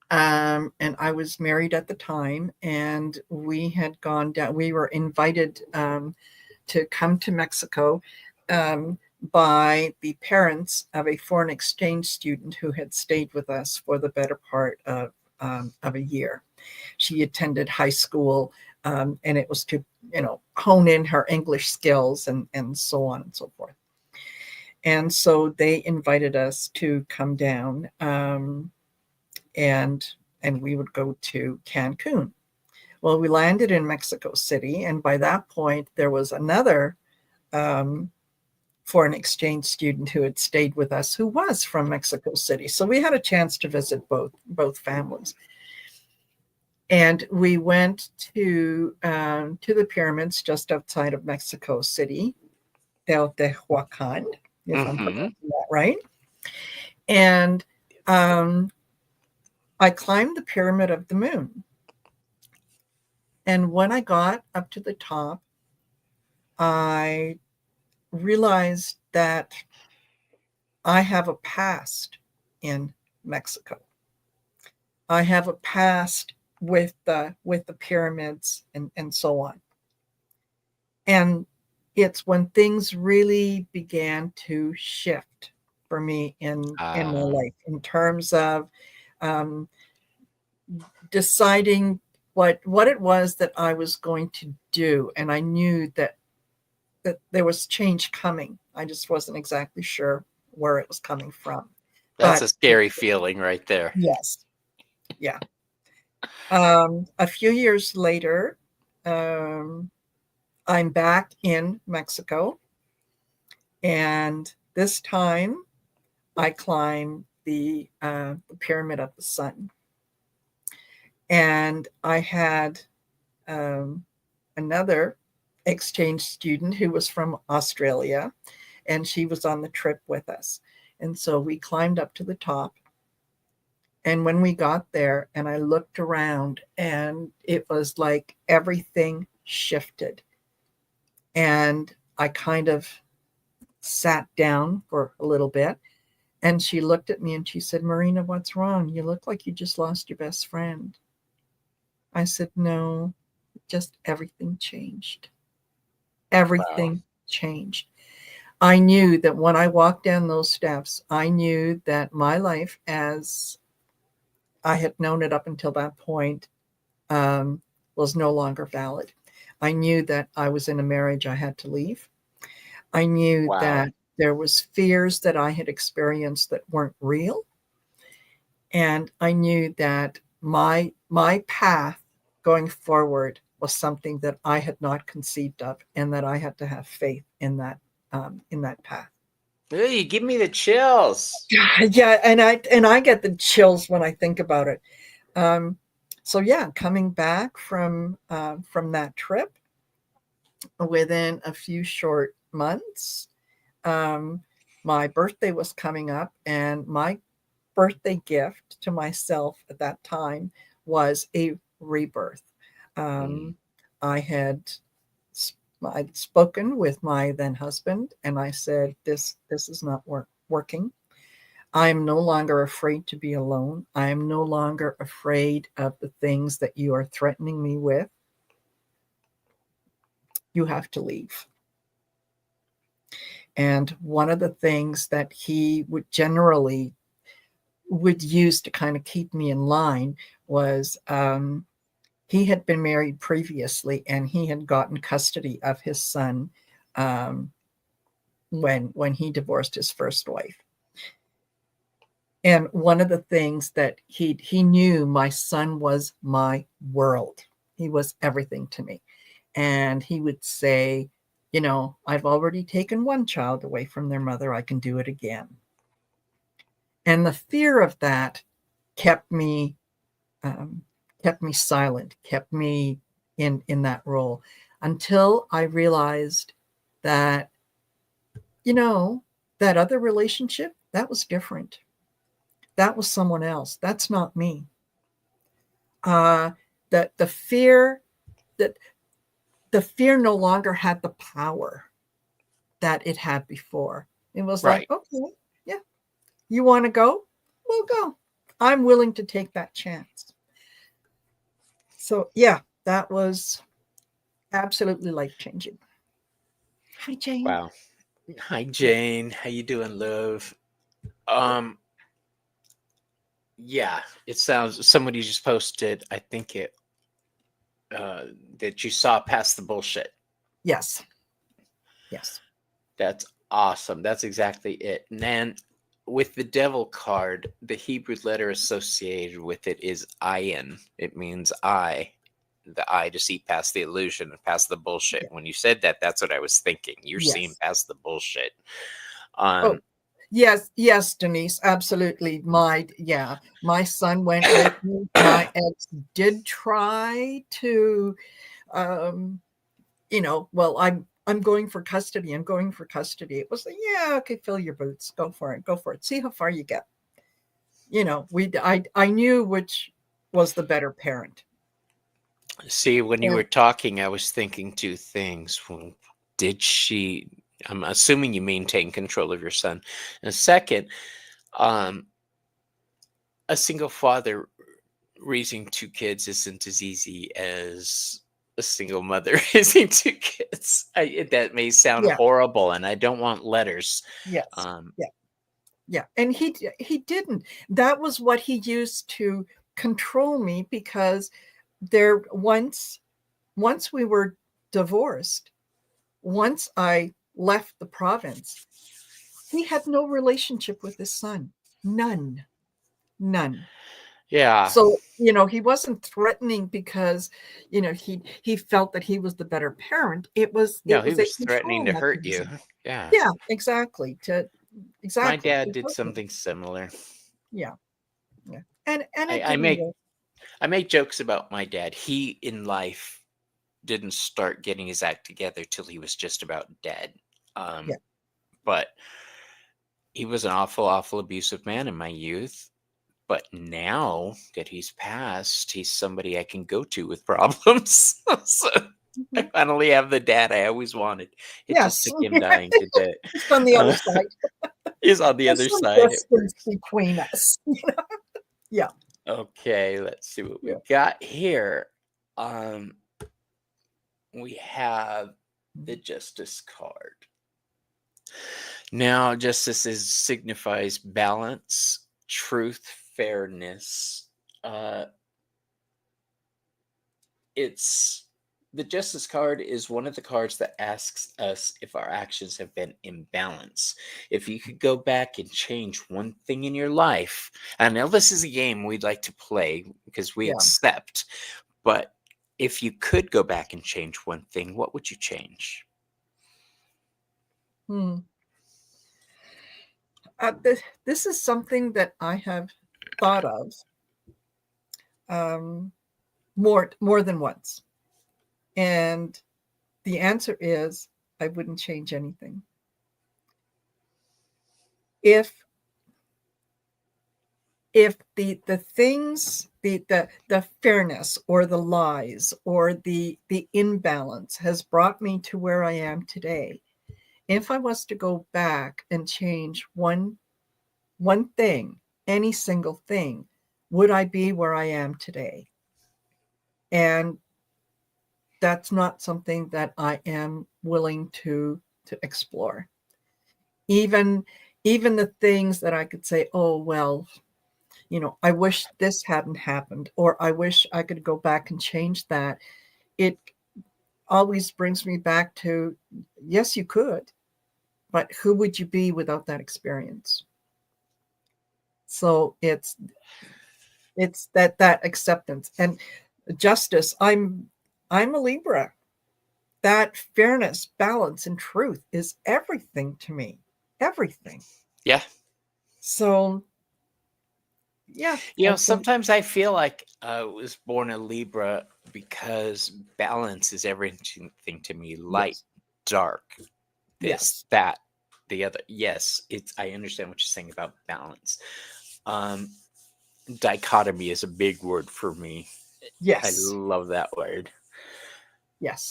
and I was married at the time, and we had gone down, we were invited to come to Mexico by the parents of a foreign exchange student who had stayed with us for the better part of a year. She attended high school, and it was to, hone in her English skills and so on and so forth. And so they invited us to come down, and we would go to Cancun. Well, we landed in Mexico City, and by that point, there was another foreign exchange student who had stayed with us who was from Mexico City. So we had a chance to visit both families. And we went to the pyramids just outside of Mexico City, Teotihuacan, if I'm Hmm. pronouncing that right. And um, I climbed the Pyramid of the Moon. And when I got up to the top, I realized that I have a past in Mexico. I have a past with the pyramids and so on. And it's when things really began to shift for me in my Uh, life in terms of um, deciding what it was that I was going to do, and I knew that there was change coming. I just wasn't exactly sure where it was coming from. that's But a scary feeling right there. yes, yeah. A few years later, um, I'm back in Mexico, and this time I climb the Pyramid of the Sun. And I had um, another exchange student who was from Australia, and she was on the trip with us. And so we climbed up to the top. And when we got there, and I looked around, and it was like everything shifted. And I kind of sat down for a little bit, And she looked at me and she said, Marina, what's wrong? You look like you just lost your best friend. I said, no, just everything changed. Wow. Everything changed. I knew that when I walked down those steps, I knew that my life as I had known it up until that point was no longer valid. I knew that I was in a marriage I had to leave. I knew Wow. that there was fears that I had experienced that weren't real. And I knew that my path going forward was something that I had not conceived of, and that I had to have faith in that path. Ooh, you give me the chills. Yeah, and I get the chills when I think about it. Um, so yeah, coming back from that trip, within a few short months, um, my birthday was coming up, and my birthday gift to myself at that time was a rebirth. Mm. Um, I had I'd spoken with my then husband, and I said, "This is not working. I am no longer afraid to be alone. I am no longer afraid of the things that you are threatening me with. You have to leave." And one of the things that he would use to kind of keep me in line was he had been married previously, and he had gotten custody of his son um, when he divorced his first wife. And one of the things that he knew, my son was my world. He was everything to me. And he would say, I've already taken one child away from their mother. I can do it again. And the fear of that kept me um, kept me silent, kept me in that role, until I realized that that other relationship, that was different. That was someone else. That's not me. Uh, that that the fear no longer had the power that it had before. It was like, Right. okay, yeah, you want to go? We'll go. I'm willing to take that chance. So yeah, that was absolutely life changing. Hi, Jane. Wow. Hi, Jane. How you doing, love? Um, yeah, it sounds somebody just posted, I think it uh that you saw past the bullshit. Yes. Yes. That's awesome. That's exactly it. And then with the devil card, the Hebrew letter associated with it is ayin. It means eye. The eye to see past the illusion and past the bullshit. Yeah. When you said that, that's what I was thinking. You're seeing Yes. past the bullshit. Oh, Um, yes. Yes, Denise. Absolutely. My son went with me. My ex did try to, um, well, I'm going for custody. I'm going for custody. It was like, yeah, okay, fill your boots. Go for it. Go for it. See how far you get. I knew which was the better parent. See, when you were And talking, I was thinking two things. Well, did she? I'm assuming you maintain control of your son. And second, um, a single father raising two kids isn't as easy as a single mother raising two kids. That may sound yeah, horrible, and I don't want letters. yes. Um, Yeah. Yeah, and he didn't. That was what he used to control me, because there once we were divorced, once I left the province, he had no relationship with his son. None. None. yeah, So, he wasn't threatening because, he felt that he was the better parent. It was no, it he was a was threatening control to hurt you. mechanism. Yeah, Yeah, exactly. my Exactly. dad To did hurt me. something similar. Yeah. Yeah. And I, it I didn't make work. I make jokes about my dad. He in life didn't start getting his act together till he was just about dead. Yeah. But he was an awful, awful abusive man in my youth. But now that he's passed, he's somebody I can go to with problems. So, I finally have the dad I always wanted. It just Yes. took him dying to do it. Just on the other side. He's on the There's other some side at distance first. between us. Yeah. Okay, let's see what we Yeah. got here. Um, we have the Justice card. Now, justice signifies balance, truth, fairness. Uh, it's the Justice card is one of the cards that asks us if our actions have been in balance. If you could go back and change one thing in your life, I know this is a game we'd like to play because we Yeah. accept, but if you could go back and change one thing, what would you change? Hmm. This is something that I have thought of um, more than once, and the answer is I wouldn't change anything. If the things the fairness or the lies or the imbalance has brought me to where I am today, if I was to go back and change one thing, any single thing, would I be where I am today? And that's not something that I am willing to explore. Even the things that I could say, oh well, I wish this hadn't happened, or I wish I could go back and change that. It always brings me back to, yes, you could, but who would you be without that experience? So it's that acceptance and justice. I'm a Libra. That fairness, balance, and truth is everything to me. Everything. Yeah. So yeah, I think Sometimes I feel like I was born a Libra because balance is everything to me. Light, yes. dark, this, Yes. that, the other. Yes, it's. I understand what you're saying about balance. Um, Dichotomy is a big word for me. I Yes. love that word. Yes.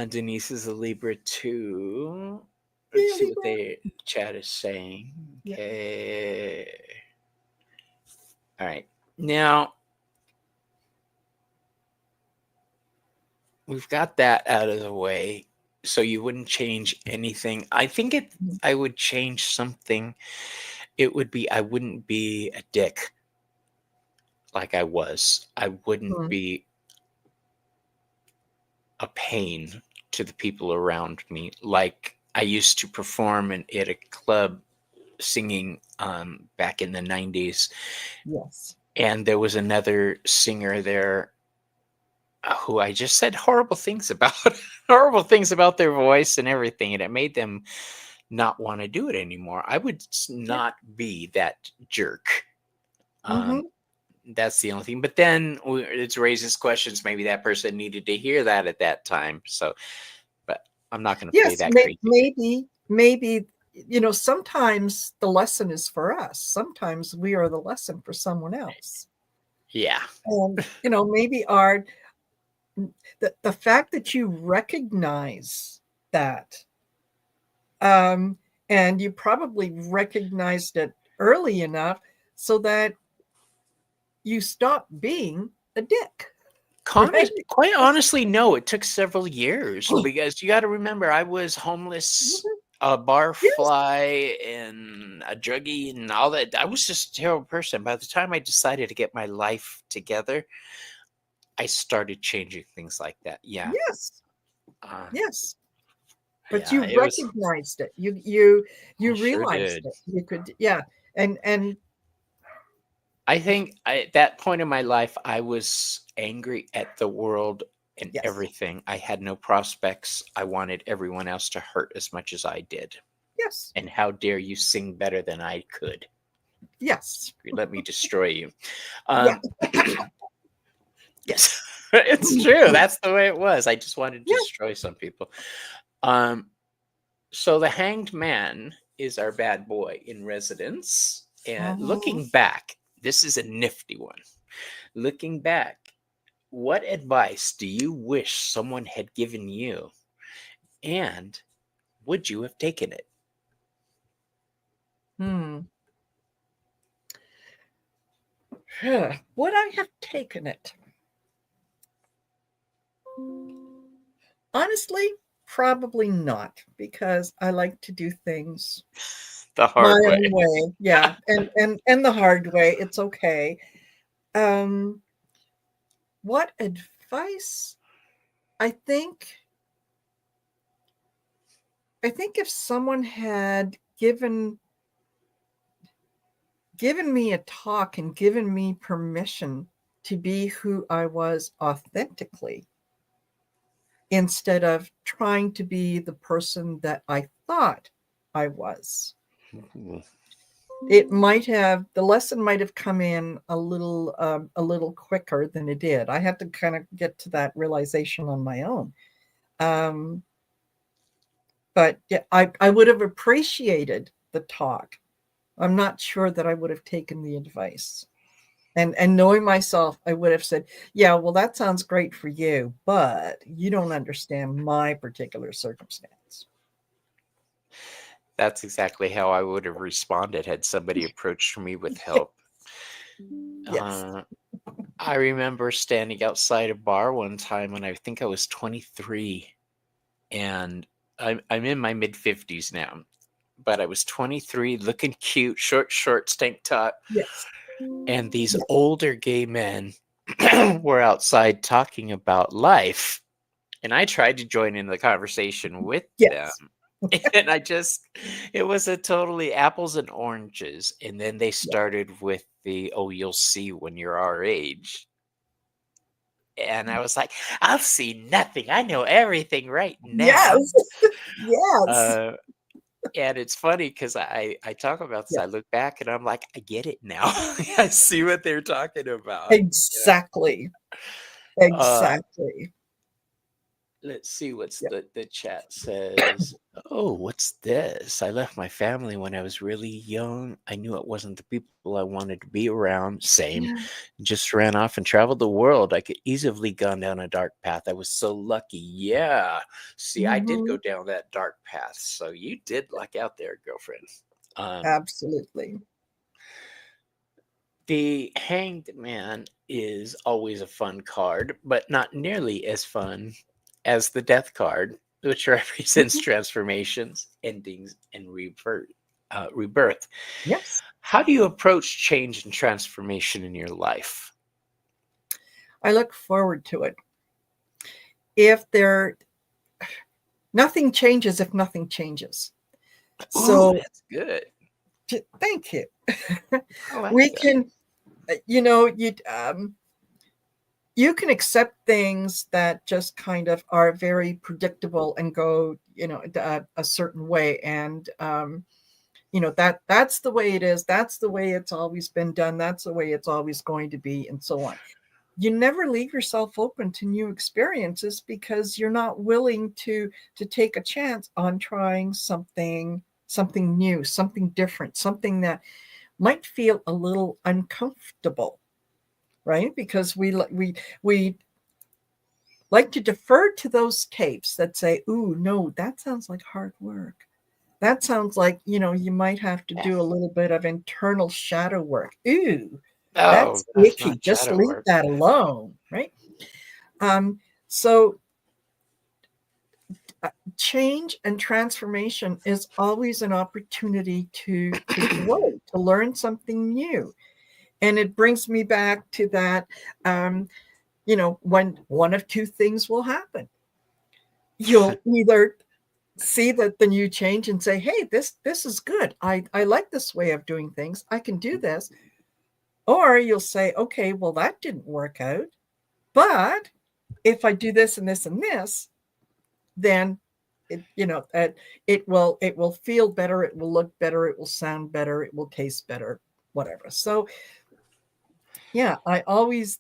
Denise is a Libra too. Let's Yeah, see what Libra. the chat is saying. Yeah. Okay. All right. Now we've got that out of the way. So you wouldn't change anything. I think Mhm. I would change something. It would be I wouldn't be a dick like I was. I wouldn't Mhm. be a pain to the people around me. Like I used to perform at a club singing back in the 90s, Yes. and there was another singer there who I just said horrible things about, horrible things about their voice and everything, and it made them not want to do it anymore. I would Yeah. not be that jerk. Um, Mm-hmm. that's the only thing. But then it raises questions. Maybe that person needed to hear that at that time. So, but I'm not going to play Yes. that crazy game. Maybe sometimes the lesson is for us. Sometimes we are the lesson for someone else. Yeah. And maybe the fact that you recognize that, um, and you probably recognized it early enough so that you stop being a dick, right? Quite honestly, no. It took several years because you got to remember, I was homeless, Mhm. a Yes. barfly, and a druggie, and all that. I was just a terrible person. By the time I decided to get my life together, I started changing things like that. Yeah, Yes. um, Yes. But yeah. you It was. recognized it. You I sure realized did. it. You could, yeah. And I think at that point in my life, I was angry at the world and yes. everything. I had no prospects. I wanted everyone else to hurt as much as I did. Yes. And how dare you sing better than I could? Yes. Let me destroy you. Yeah. Um, yes, it's true. That's the way it was. I just wanted to Yeah. destroy some people. Um, so the Hanged Man is our bad boy in residence. And Mhm. looking back, this is a nifty one. Looking back, What advice do you wish someone had given you? And would you have taken it? Would I have taken it? Honestly, probably not, because I like to do things The my hard way. own way. Yeah, and the hard way. It's okay. Um, what advice? I think I think if someone had given me a talk and given me permission to be who I was authentically, instead of trying to be the person that I thought I was, the lesson might have come in a little quicker than it did. I had to kind of get to that realization on my own. Um, but yeah, I would have appreciated the talk. I'm not sure that I would have taken the advice. And knowing myself, I would have said, yeah, well, that sounds great for you, but you don't understand my particular circumstance. That's exactly how I would have responded had somebody approached me with help. Yes. Uh, I remember standing outside a bar one time when I think I was 23, and I'm in my mid 50s now, but I was 23, looking cute, short shorts, tank top, Yes. and these Yeah. older gay men were outside talking about life, and I tried to join in the conversation with them. Yes. And it was a totally apples and oranges. And then they Yeah. started with oh, you'll see when you're our age. And I was like, I'll see nothing. I know everything right now. Yes. Yes. Uh, and it's funny because I talk about this. Yeah. I look back and I'm like, I get it now. I see what they're talking about. Exactly. Uh, Exactly. Let's see what's Yeah. the chat says. Oh, what's this? I left my family when I was really young. I knew it wasn't the people I wanted to be around. Same. Yeah. Just ran off and traveled the world. I could easily gone down a dark path. I was so lucky. Yeah. See, I did Mhm. go down that dark path. So you did luck out there, girlfriend. Um, Absolutely. the Hanged Man is always a fun card, but not nearly as fun as the Death card, which represents Mhm. transformations, endings, and rebirth. Yes. How do you approach change and transformation in your life? I look forward to it. If there Nothing changes if nothing changes. Ooh, So that's good. thank you. I like We that. can, you know, you can accept things that just kind of are very predictable and go, a certain way, and that's the way it is. That's the way it's always been done. That's the way it's always going to be, and so on. You never leave yourself open to new experiences because you're not willing to take a chance on trying something new, something different, something that might feel a little uncomfortable, right? Because we like to defer to those tapes that say, "Ooh, no, that sounds like hard work. That sounds like, you might have to do a little bit of internal shadow work. Ooh, Oh that's gosh, icky. not Just shadow leave work. that alone," right? So change and transformation is always an opportunity to grow, to learn something new. And it brings me back to that, when one of two things will happen. You'll either see that the new change and say, hey, this is good. I like this way of doing things. I can do this. Or you'll say, okay, well, that didn't work out. But if I do this and this and this, then it will feel better, it will look better, it will sound better, it will taste better, whatever. So yeah, I always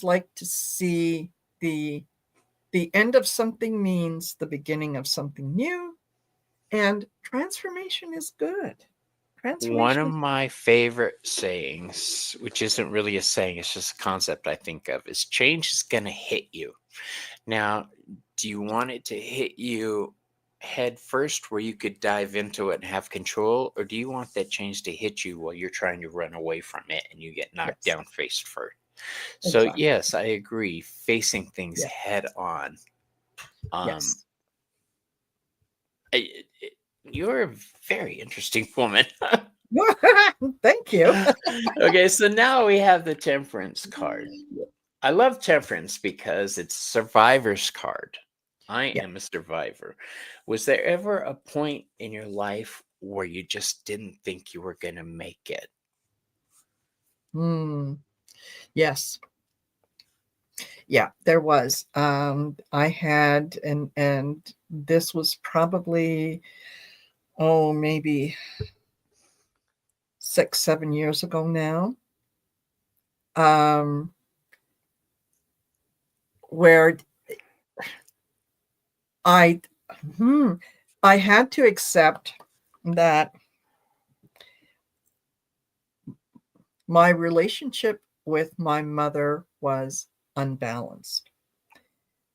like to see the the end of something means the beginning of something new, and transformation is good. One Transformation of is my favorite sayings, which isn't really a saying, it's just a concept I think of, is change is going to hit you. Now, do you want it to hit you head first where you could dive into it and have control? Or do you want that change to hit you while you're trying to run away from it and you get knocked yes, down face first? So, exactly. yes, I agree. Facing things Yeah, head on. Um, yes. you're a very interesting woman. Thank you. Okay, so now we have the Temperance card. I love Temperance because it's survivor's card. I Yeah. am a survivor. Was there ever a point in your life where you just didn't think you were going to make it? Mm, yes. Yeah, there was. I had, and this was probably, oh, maybe 6, 7 years ago now. Um, where I, hmm, I had to accept that my relationship with my mother was unbalanced.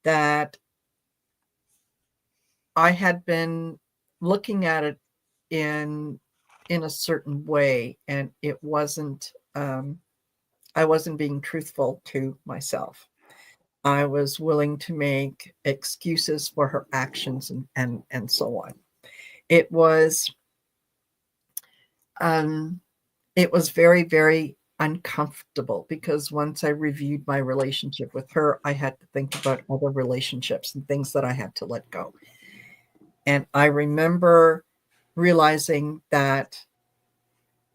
That I had been looking at it in in a certain way, and it wasn't. I wasn't being truthful to myself. I was willing to make excuses for her actions and so on. It was um, it was very, very uncomfortable because once I reviewed my relationship with her, I had to think about other relationships and things that I had to let go. And I remember realizing that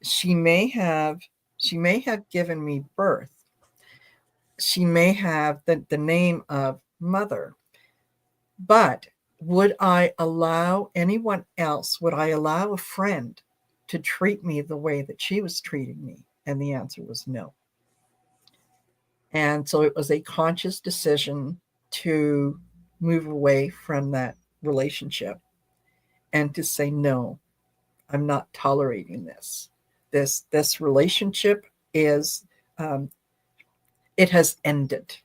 she may have she may have given me birth. She may have the name of mother, but would I allow anyone else, would I allow a friend to treat me the way that she was treating me? And the answer was no. And so it was a conscious decision to move away from that relationship and to say, no, I'm not tolerating this. This relationship is it has ended.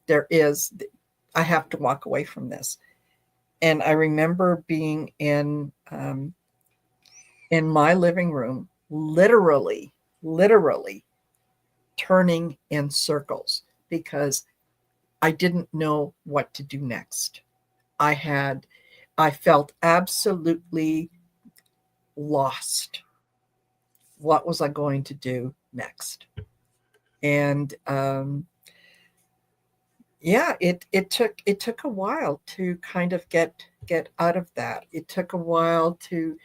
There is I have to walk away from this. And I remember being in my living room, literally turning in circles because I didn't know what to do next. I felt absolutely lost. What was I going to do next? And yeah, it took a while to kind of get out of that. It took a while to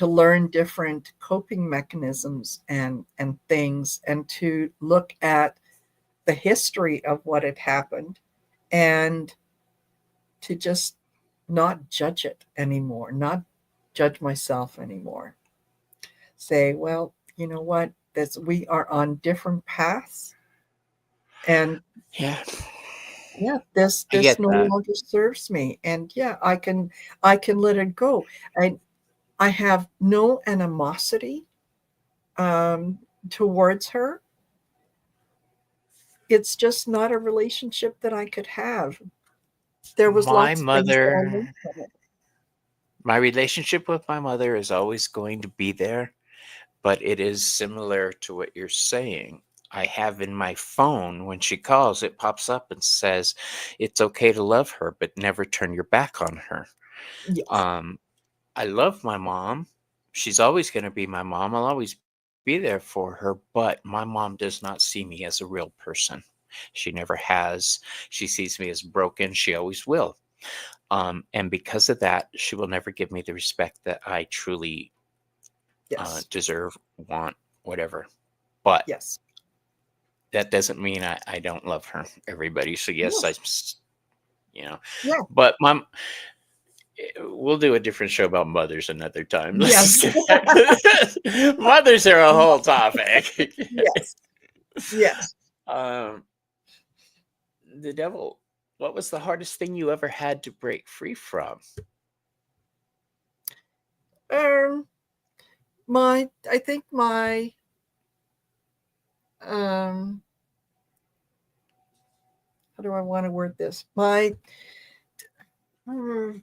learn different coping mechanisms and things, and to look at the history of what had happened, and to just not judge it anymore, not judge myself anymore. Say, well, you know what? This we are on different paths, and Yeah, yeah, this I this get no that. longer serves me, and yeah, I can let it go. I have no animosity um, towards her. It's just not a relationship that I could have. There was My lots of things that I mother, learned from it. my relationship with my mother is always going to be there, but it is similar to what you're saying. I have in my phone, when she calls, it pops up and says, it's okay to love her, but never turn your back on her. Yes, Um, I love my mom. She's always going to be my mom. I'll always be there for her, but my mom does not see me as a real person. She never has. She sees me as broken. She always will. And because of that, she will never give me the respect that I truly yes, deserve, want, whatever. But yes. that doesn't mean I don't love her, everybody. So yes, No, you know, yeah, but mom, we'll do a different show about mothers another time. Let's yes, just get back to this. Mothers are a whole topic. yes, yes. um, the devil. What was the hardest thing you ever had to break free from? Um, I think my how do I want to word this? Hmm,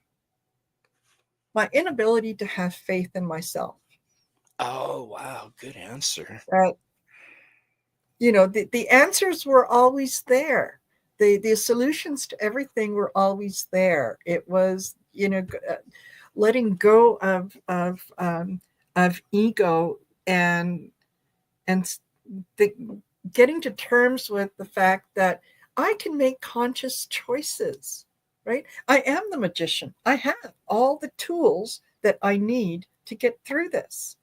my inability to have faith in myself. Oh, wow. Good answer. The answers were always there. The solutions to everything were always there. It was, letting go of ego and and the, getting to terms with the fact that I can make conscious choices, right? I am the magician. I have all the tools that I need to get through this.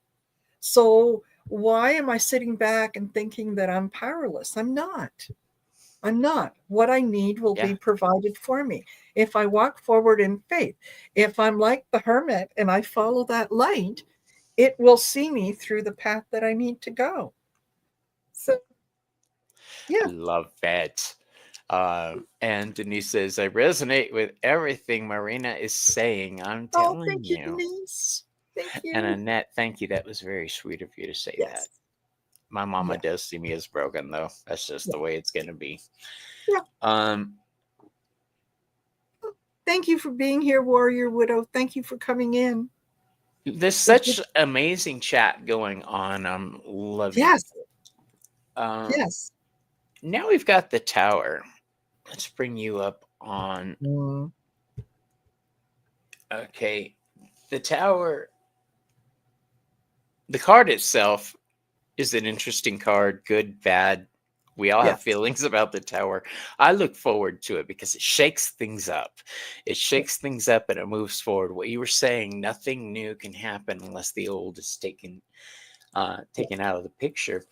So why am I sitting back and thinking that I'm powerless? I'm not. I'm not. What I need will Yeah. be provided for me if I walk forward in faith. If I'm like the hermit and I follow that light, it will see me through the path that I need to go. So, I yeah. love that. And Denise says, I resonate with everything Marina is saying. I'm Oh, telling thank you, you. Denise. Thank And you. Annette, thank you. That was very sweet of you to say that. Yes. My mama Yeah. does see me as broken, though. That's just Yeah. the way it's going to be. Yeah. Um, Thank you for being here, Warrior Widow. Thank you for coming in. there's such amazing chat going on. I'm loving Yes. it. Um, Yes. Now we've got the tower. Let's bring you up on. Mm. Okay. The tower, the card itself is an interesting card, good, bad. We all have Yes. feelings about the tower. I look forward to it because it shakes things up. It shakes things up and it moves forward. What you were saying, nothing new can happen unless the old is taken out of the picture.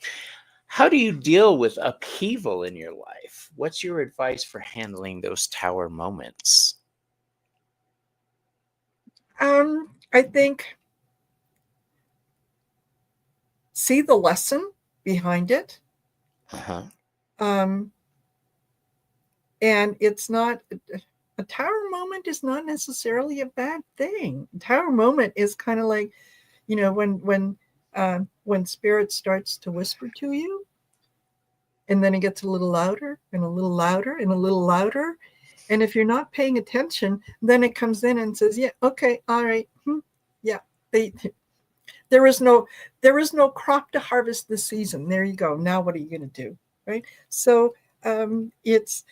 How do you deal with upheaval in your life? What's your advice for handling those tower moments? I think see the lesson behind it. Uh-huh. Um, and it's not a tower moment is not necessarily a bad thing. A tower moment is kind of like, when spirit starts to whisper to you, and then it gets a little louder and a little louder and a little louder. And if you're not paying attention, then it comes in and says, yeah, okay, all right. Yeah. They, there is no crop to harvest this season. There you go. Now what are you going to do? Right. So it's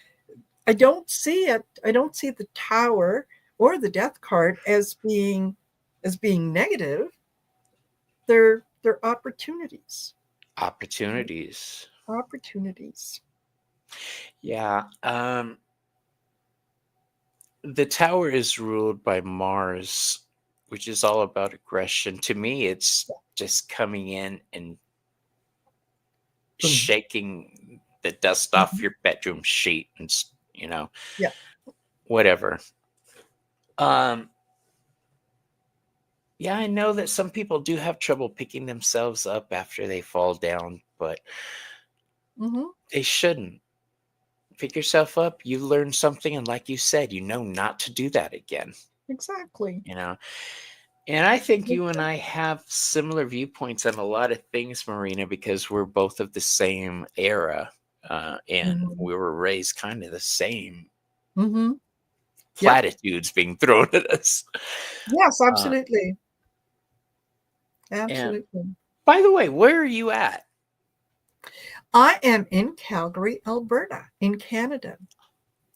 I don't see it. I don't see the tower or the death card as being negative. They're opportunities. Opportunities. Opportunities. Yeah. The tower is ruled by Mars, which is all about aggression. To me, it's just coming in and shaking the dust off your bedroom sheet and Yeah. whatever. Um, yeah, I know that some people do have trouble picking themselves up after they fall down, but Mm-hmm. they shouldn't. Pick yourself up, you learn something, and like you said, you know not to do that again. Exactly. You know, and I think you and I have similar viewpoints on a lot of things, Marina, because we're both of the same era, and Mm-hmm. we were raised kind of the same Mm-hmm. Yep. platitudes being thrown at us. Yes, Uh, absolutely. and Absolutely. by the way, where are you at? I am in Calgary, Alberta, in Canada.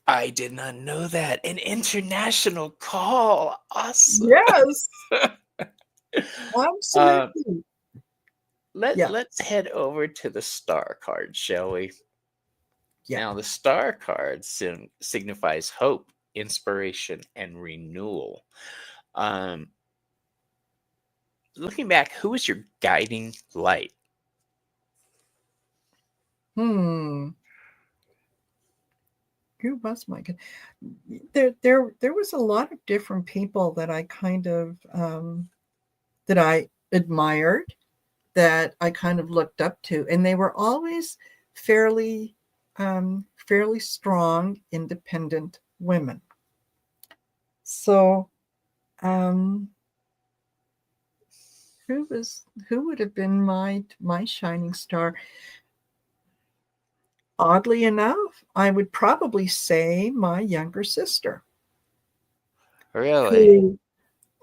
I did not know that. An international call. Awesome. Yes, uh, absolutely. Yeah. let's head over to the star card, shall we? Yeah. Now, the star card signifies hope, inspiration, and renewal. Um, Looking back, who was your guiding light? Hmm. Who was my good? There was a lot of different people that I kind of that I admired, that I kind of looked up to, and they were always fairly fairly strong, independent women. So um, who would have been my shining star? Oddly enough, I would probably say my younger sister. Really?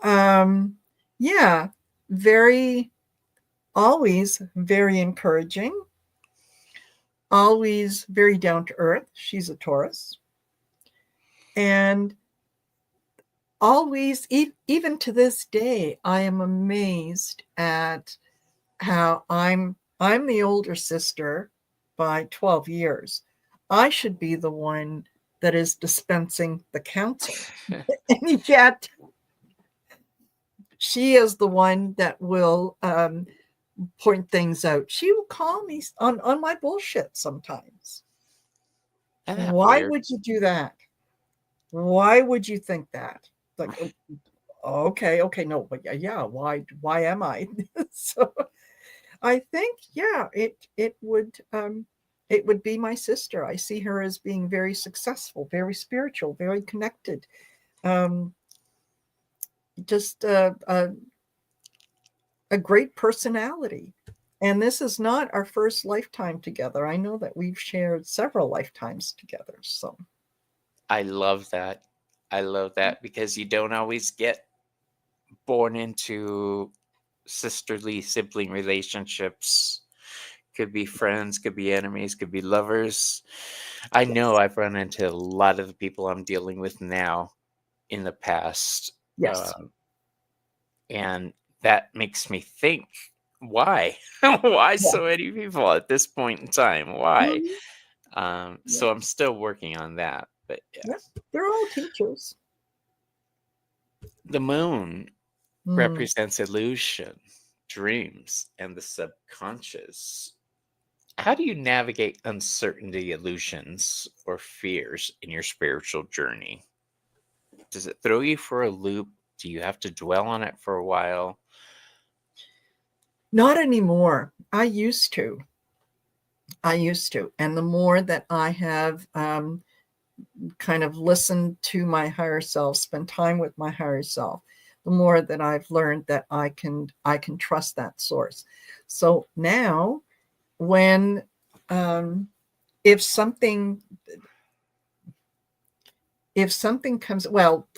Who, yeah, very, always very encouraging, always very down to earth. She's a Taurus. And always, even to this day, I am amazed at how I'm the older sister by 12 years. I should be the one that is dispensing the counsel. And yet she is the one that will point things out. She will call me on my bullshit sometimes. Isn't that Why weird? would you do that? Why would you think that? Like, okay, no, but yeah, why am I? So I think, yeah, it would be my sister. I see her as being very successful, very spiritual, very connected. Just a great personality. And this is not our first lifetime together. I know that we've shared several lifetimes together. So I love that. I love that because you don't always get born into sisterly sibling relationships. Could be friends, could be enemies, could be lovers. I know I've run into a lot of the people I'm dealing with now in the past. yes. And that makes me think, why? Why Yeah. so many people at this point in time? Why? Mhm. So I'm still working on that. But yeah. Yeah. They're all teachers. The moon Mm. represents illusion, dreams, and the subconscious. How do you navigate uncertainty, illusions, or fears in your spiritual journey? Does it throw you for a loop? Do you have to dwell on it for a while? Not anymore. I used to. And the more that I have kind of listened to my higher self, spend time with my higher self, the more that I've learned that I can trust that source. So now, when if something comes, well,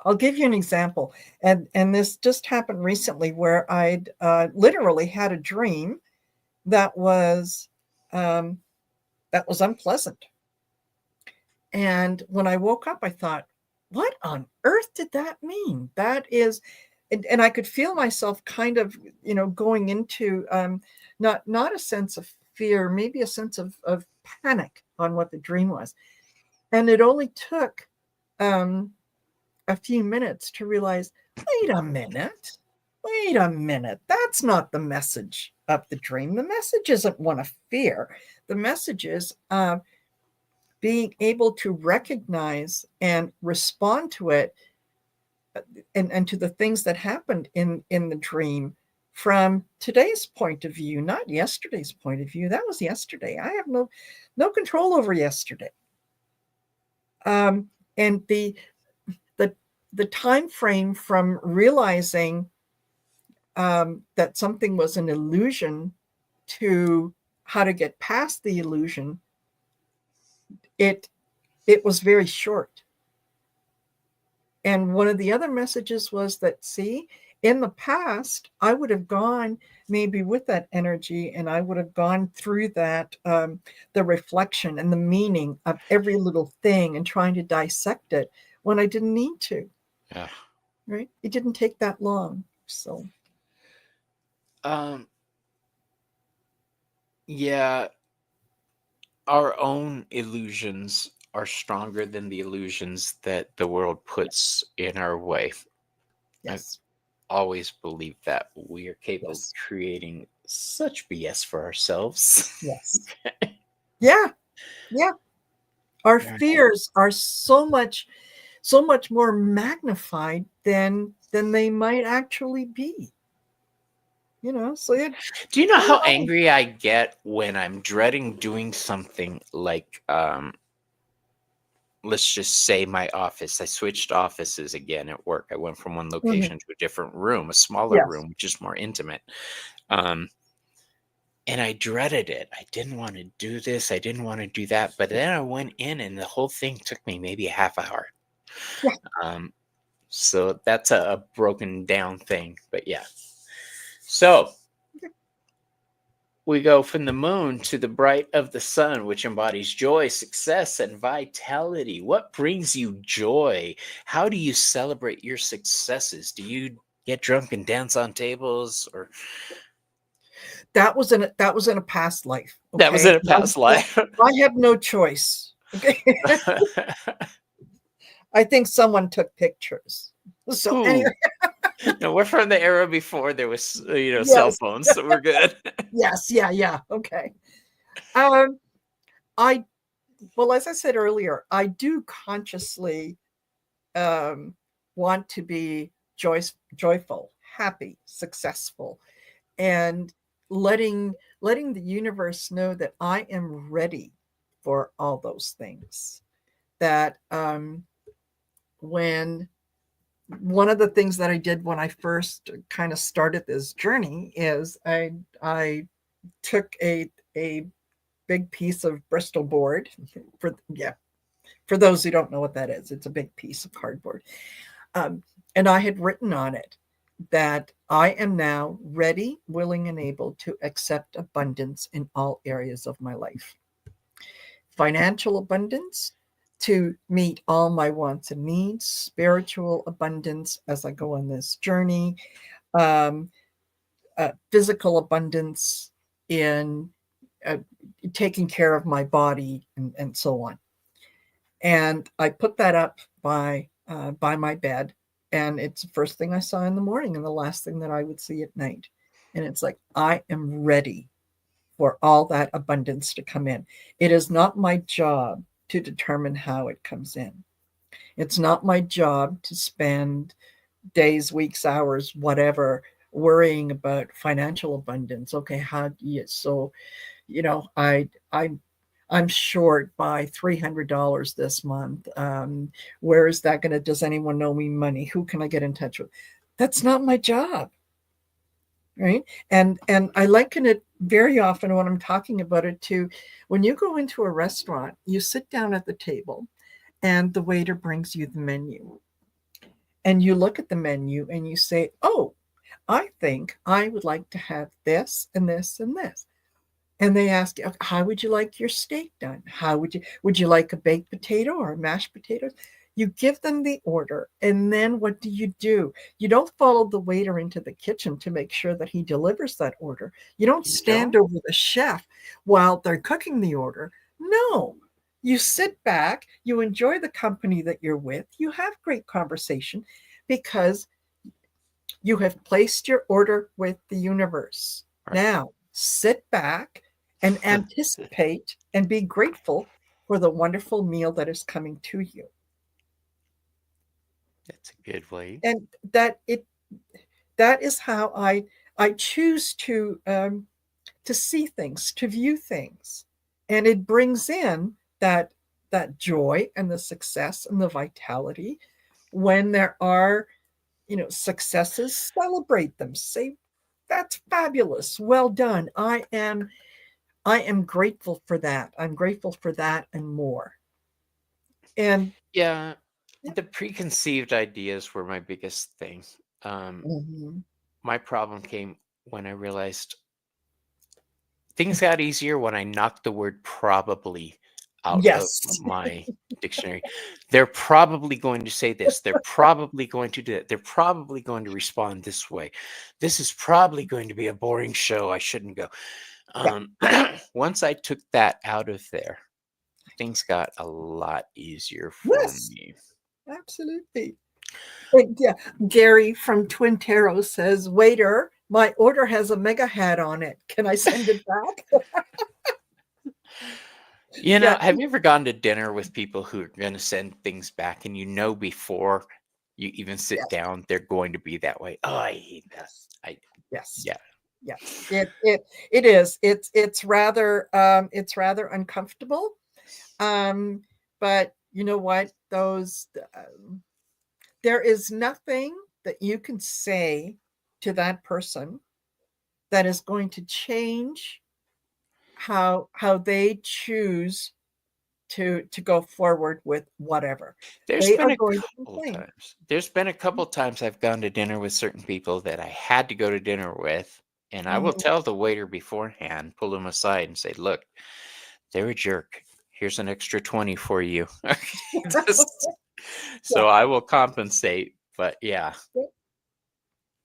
I'll give you an example, and this just happened recently, where I'd literally had a dream that was unpleasant. And when I woke up, I thought, what on earth did that mean? That is, and I could feel myself kind of, going into not a sense of fear, maybe a sense of panic on what the dream was. And it only took a few minutes to realize, wait a minute, that's not the message of the dream. The message isn't one of fear. The message is being able to recognize and respond to it, and to the things that happened in the dream from today's point of view, not yesterday's point of view. That was yesterday. I have no control over yesterday. And the time frame from realizing that something was an illusion to how to get past the illusion, it was very short. And one of the other messages was that, see, in the past, I would have gone maybe with that energy, and I would have gone through that, the reflection and the meaning of every little thing, and trying to dissect it when I didn't need to. Yeah. Right? It didn't take that long. So. Yeah, our own illusions are stronger than the illusions that the world puts in our way. Yes. I've always believed that we are capable Yes. of creating such BS for ourselves. Yes. Yeah. Our Right. fears are so much more magnified than they might actually be. So Do you know how angry I get when I'm dreading doing something like let's just say my office. I switched offices again at work. I went from one location to a different room, a smaller Yes. room, which is more intimate. And I dreaded it. I didn't want to do this. I didn't want to do that. But then I went in and the whole thing took me maybe a half hour. Yeah. So that's a broken down thing. But yeah. So we go from the moon to the bright of the sun, which embodies joy, success, and vitality. What brings you joy? How do you celebrate your successes? Do you get drunk and dance on tables, or That was in a past life. that was in a past life? I had no choice. Okay. I think someone took pictures. So Ooh. anyway. No, we're from the era before there was, Yes. cell phones, so we're good. Yes. Yeah. Okay. Well, as I said earlier, I do consciously want to be joyful, happy, successful, and letting the universe know that I am ready for all those things. That when one of the things that I did when I first kind of started this journey is I took a big piece of Bristol board for those who don't know what that is, it's a big piece of cardboard. And I had written on it that I am now ready, willing, and able to accept abundance in all areas of my life. Financial abundance, to meet all my wants and needs, spiritual abundance as I go on this journey, physical abundance in taking care of my body and so on. And I put that up by my bed, and it's the first thing I saw in the morning and the last thing that I would see at night. And it's like, I am ready for all that abundance to come in. It is not my job to determine how it comes in. It's not my job to spend days, weeks, hours, whatever, worrying about financial abundance. Okay, how do you, so, I'm short by $300 this month. Where is that going to, does anyone know me money? Who can I get in touch with? That's not my job. Right. And I liken it very often when I'm talking about it to when you go into a restaurant, you sit down at the table and the waiter brings you the menu. And you look at the menu and you say, oh, I think I would like to have this and this and this. And they ask you, how would you like your steak done? Would you like a baked potato or mashed potatoes? You give them the order. And then what do? You don't follow the waiter into the kitchen to make sure that he delivers that order. You don't stand over the chef while they're cooking the order. No, you sit back, you enjoy the company that you're with, you have great conversation because you have placed your order with the universe. Right. Now, sit back and anticipate and be grateful for the wonderful meal that is coming to you. That's a good way. And that is how I choose to see things, to view things. And it brings in that joy and the success and the vitality. When there are, successes, celebrate them. Say, that's fabulous. Well done. I am grateful for that. I'm grateful for that and more. And yeah, the preconceived ideas were my biggest thing. My problem came when I realized things got easier when I knocked the word probably out of my dictionary. They're probably going to say this. They're probably going to do that. They're probably going to respond this way. This is probably going to be a boring show. I shouldn't go. Once I took that out of there, things got a lot easier for me. Absolutely. And yeah, Gary from Twin Tarot says, waiter, my order has a mega hat on it. Can I send it back? Have you ever gone to dinner with people who are going to send things back and before you even sit down, they're going to be that way? Oh, I hate that. Yes. Yeah. It is. It's rather uncomfortable. But you know what, those there is nothing that you can say to that person that is going to change how they choose to go forward with whatever. There's They been are a going to couple complain. times. There's been a couple times I've gone to dinner with certain people that I had to go to dinner with, and I will Mhm. tell the waiter beforehand, pull them aside and say, "Look, they're a jerk. Here's an extra 20 for you." Just- Yeah, so I will compensate, but yeah, yeah,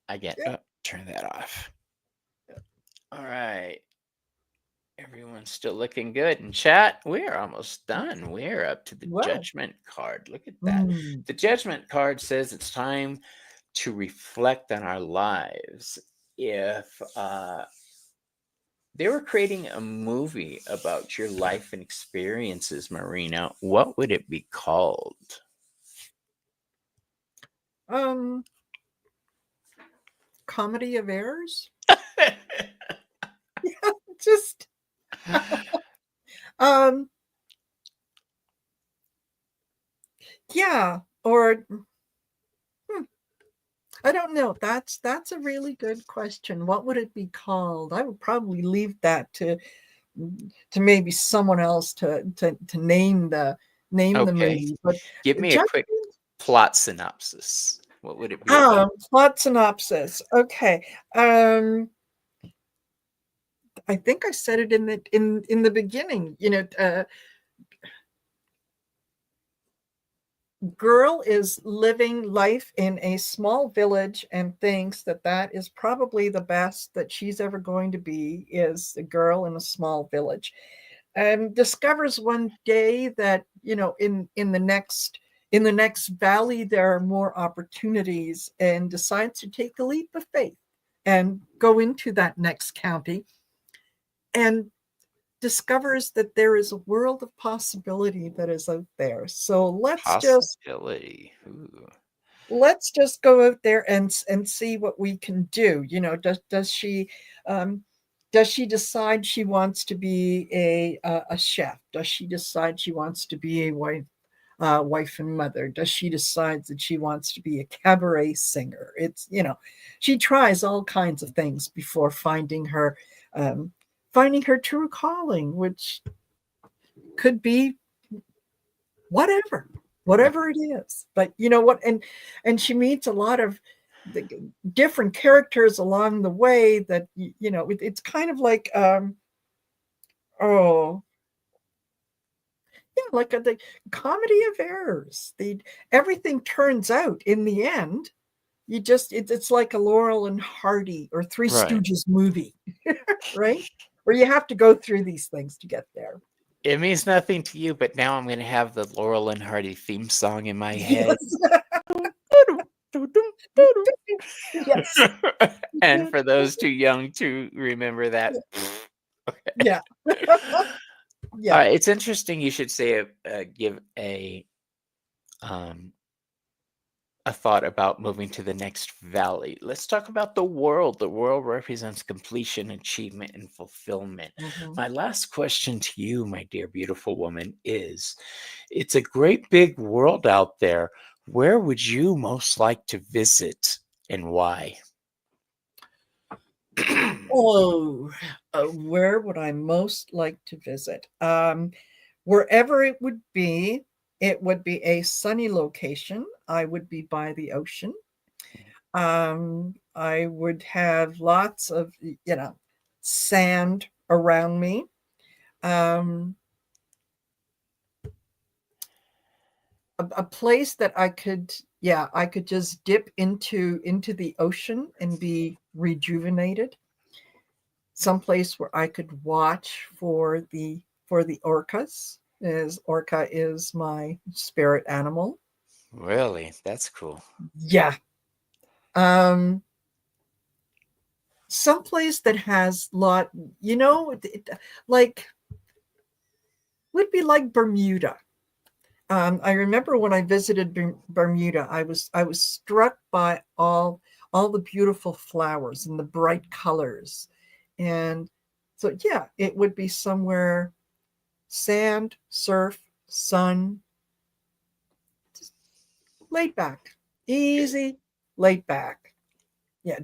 I get yeah. turn that off. All right. Everyone's still looking good in chat. We're almost done. We're up to the Well, judgment card. Look at that. mm, The judgment card says it's time to reflect on our lives. If they were creating a movie about your life and experiences, Marina, what would it be called? um, comedy of errors. Just um, yeah, or hmm, I don't know. That's a really good question. What would it be called? I would probably leave that to maybe someone else to name the Okay. movie. But Give me a just quick plot synopsis. What would it be about? plot synopsis. Okay. I think I said it in the beginning. Girl is living life in a small village and thinks that that is probably the best that she's ever going to be, is a girl in a small village, and discovers one day that in the next valley there are more opportunities, and decides to take a leap of faith and go into that next county, and discovers that there is a world of possibility that is out there. So Possibility. Ooh. let's just go out there and see what we can do. Um, does she decide she wants to be a chef? Does she decide she wants to be a wife and mother? Does she decide that she wants to be a cabaret singer? She tries all kinds of things before finding her true calling, which could be whatever whatever it is. But you know what, and she meets a lot of the different characters along the way, that it's kind of like oh yeah, like the comedy of errors. The Everything turns out in the end. It's like a Laurel and Hardy or Three Right. Stooges movie, right, where you have to go through these things to get there. It means nothing to you, but now I'm going to have the Laurel and Hardy theme song in my head. Yes. Yes. And for those too young to remember that, Yeah. Yeah. it's interesting you should say give um, a thought about moving to the next valley. Let's talk about the world. The world represents completion, achievement, and fulfillment. Mhm. My last question to you, my dear beautiful woman, is it's a great big world out there. Where would you most like to visit and why? Oh, where would I most like to visit? Wherever it would be a sunny location. I would be by the ocean. I would have lots of, sand around me. Um, a place that I could just dip into the ocean and be rejuvenated. Someplace where I could watch for the orcas, as orca is my spirit animal. Really? That's cool. Yeah. Um, Someplace that has like would be like Bermuda. I remember when I visited Bermuda, I was struck by all the beautiful flowers and the bright colors, and so yeah, it would be somewhere sand, surf, sun, laid back, easy, laid back. Yeah.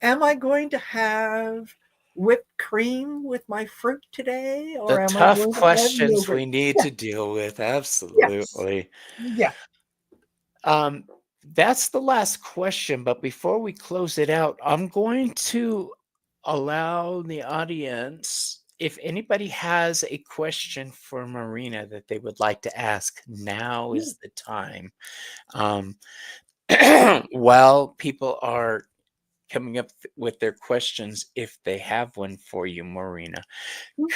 Am I going to have whipped cream with my fruit today, The or am I tough going to have questions yogurt? we need Yeah. to deal with. Yes. Absolutely. Yeah. Um, that's the last question. But before we close it out, I'm going to allow the audience, if anybody has a question for Marina that they would like to ask, now Yeah. is the time. Um, while people are coming up with their questions, if they have one for you, Marina,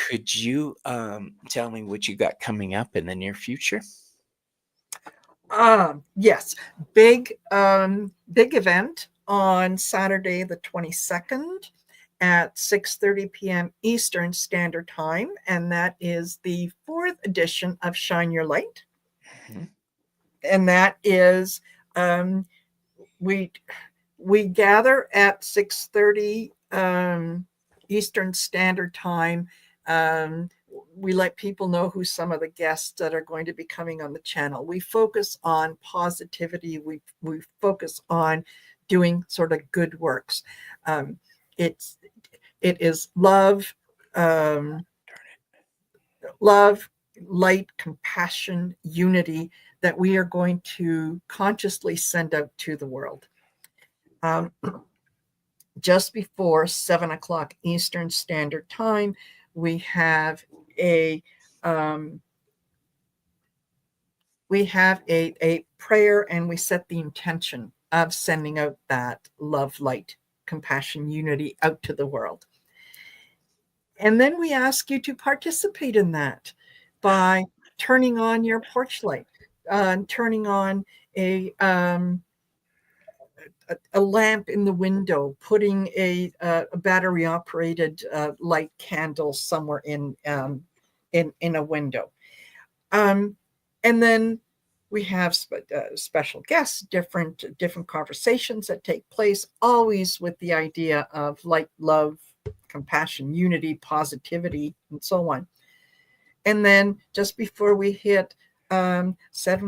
could you tell me what you got coming up in the near future? Yes, big event on Saturday the 22nd at 6:30 p.m. Eastern Standard Time, and that is the 4th edition of Shine Your Light. Mhm. And that is we we gather at 6:30 Eastern Standard Time. We let people know who some of the guests that are going to be coming on the channel. We focus on positivity. We focus on doing sort of good works. It is love, love, light, compassion, unity that we are going to consciously send out to the world. Just before 7 o'clock Eastern Standard Time, we have a prayer, and we set the intention of sending out that love, light, compassion, unity out to the world. And then we ask you to participate in that by turning on your porch light, turning on a lamp in the window, putting a battery operated light candle somewhere in a window, and then we have special guests, different conversations that take place, always with the idea of light, love, compassion, unity, positivity, and so on. And then just before we hit 7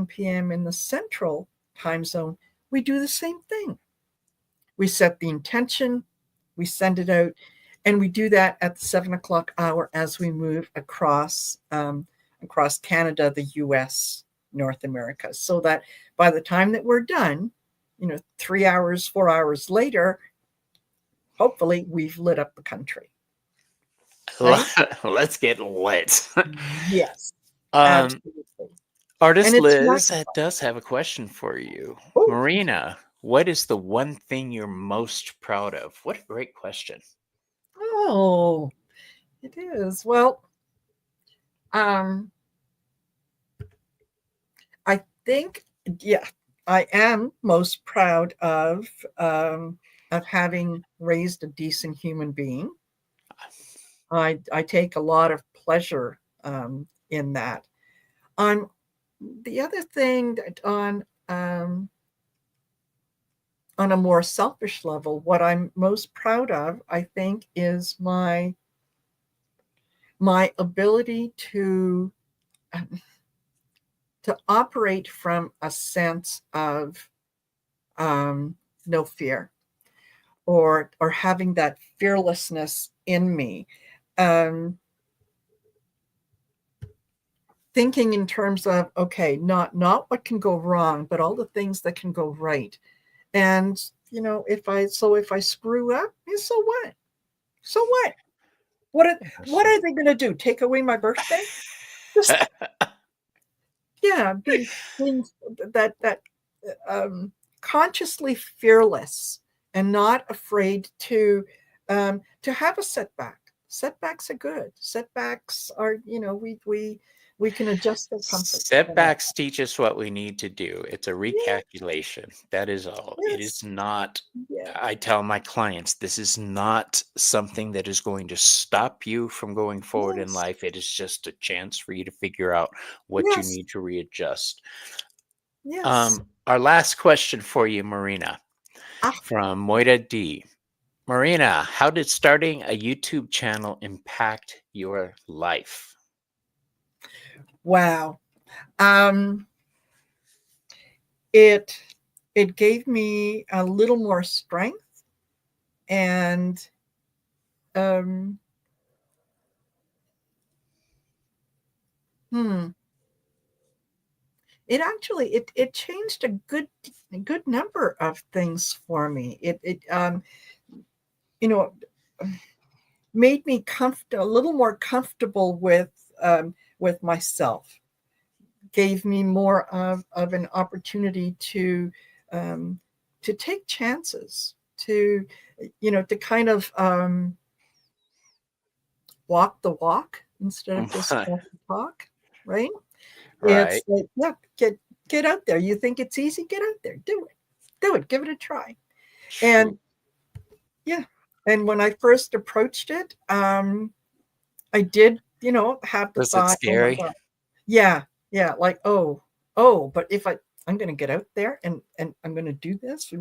p.m. in the Central Time Zone, we do the same thing. We set the intention, we send it out, and we do that at the 7 o'clock hour as we move across Canada, the U.S., North America, so that by the time that we're done, 3 hours, 4 hours later, hopefully we've lit up the country. Right? Let's get lit. Yes, um, absolutely. Artist And it's Liz does have a question for you. oh, Marina, what is the one thing you're most proud of? What a great question. oh, it is. Well, I think, yeah, I am most proud of having raised a decent human being. I take a lot of pleasure in that. On the other thing that on a more selfish level, what I'm most proud of, I think, is my ability to operate from a sense of no fear, or having that fearlessness in me. Thinking in terms of, okay, not what can go wrong, but all the things that can go right. And if I screw up, so what? So what? What are they going to do? Take away my birthday? Just yeah, being that consciously fearless and not afraid to have a setback. Setbacks are good. Setbacks are, we can adjust their comfort. Setbacks teach us what we need to do. It's a Yeah, recalculation. That is all. It is yes, not, yeah, I tell my clients, this is not something that is going to stop you from going forward in yes, life. It is just a chance for you to figure out what you yes, need to readjust. yes. Our last question for you, Marina, Ah, from Moira D. Marina, how did starting a YouTube channel impact your life? wow. Um, it gave me a little more strength, and um hmm it actually it changed a good number of things for me. It you know made me a little more comfortable with myself, gave me more of an opportunity um, to take chances, to kind of walk the walk instead of just talk the talk, right? Right. It's like, yeah, get out there. You think it's easy? Get out there, do it, give it a try. True. And yeah, and when I first approached it, I did, have the Was it thought, oh my scary? God. Yeah, yeah, like, oh, but if I'm gonna get out there and I'm gonna do this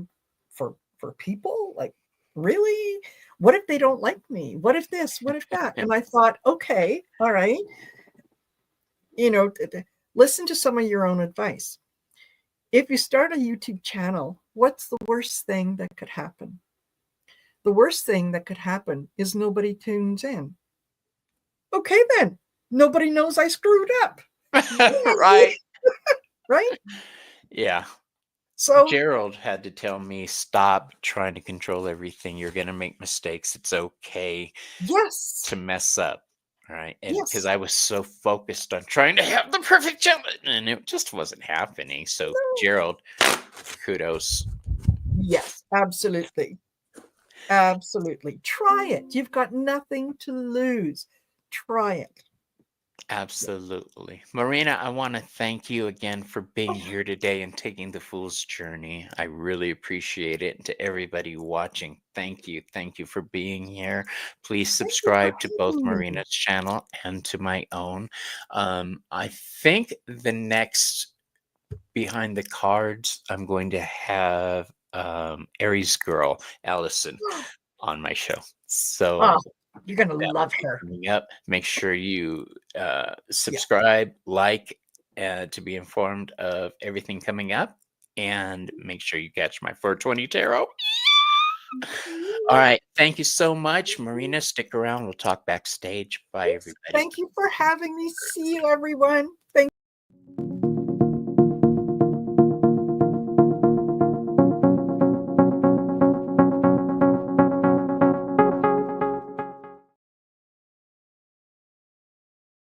for people, like, really? What if they don't like me? What if this? What if that? And I thought, okay, all right, listen to some of your own advice. If you start a YouTube channel, what's the worst thing that could happen? The worst thing that could happen is nobody tunes in. Okay, then nobody knows I screwed up. Right. Right? Yeah. So, Gerald had to tell me, stop trying to control everything. You're going to make mistakes. It's okay yes, to mess up. Right. And because yes, I was so focused on trying to have the perfect challenge and it just wasn't happening. So, Gerald, kudos. yes, absolutely. Absolutely. Try it. You've got nothing to lose. Try it. Absolutely. Marina, I want to thank you again for being Oh, here today and taking the Fool's Journey. I really appreciate it. And to everybody watching, thank you. Thank you for being here. Please thank you for subscribe to both having me. Marina's channel and to my own. I think the next Behind the Cards, I'm going to have Aries girl, Allison, on my show. So Oh, you're going to that love will be her. coming up. Make sure you Yeah. subscribe, like, to be informed of everything coming up. And make sure you catch my 420 tarot. All right. Thank you so much, Marina. Stick around. We'll talk backstage. Bye, Yes. everybody. Thank you for having me. See you, everyone.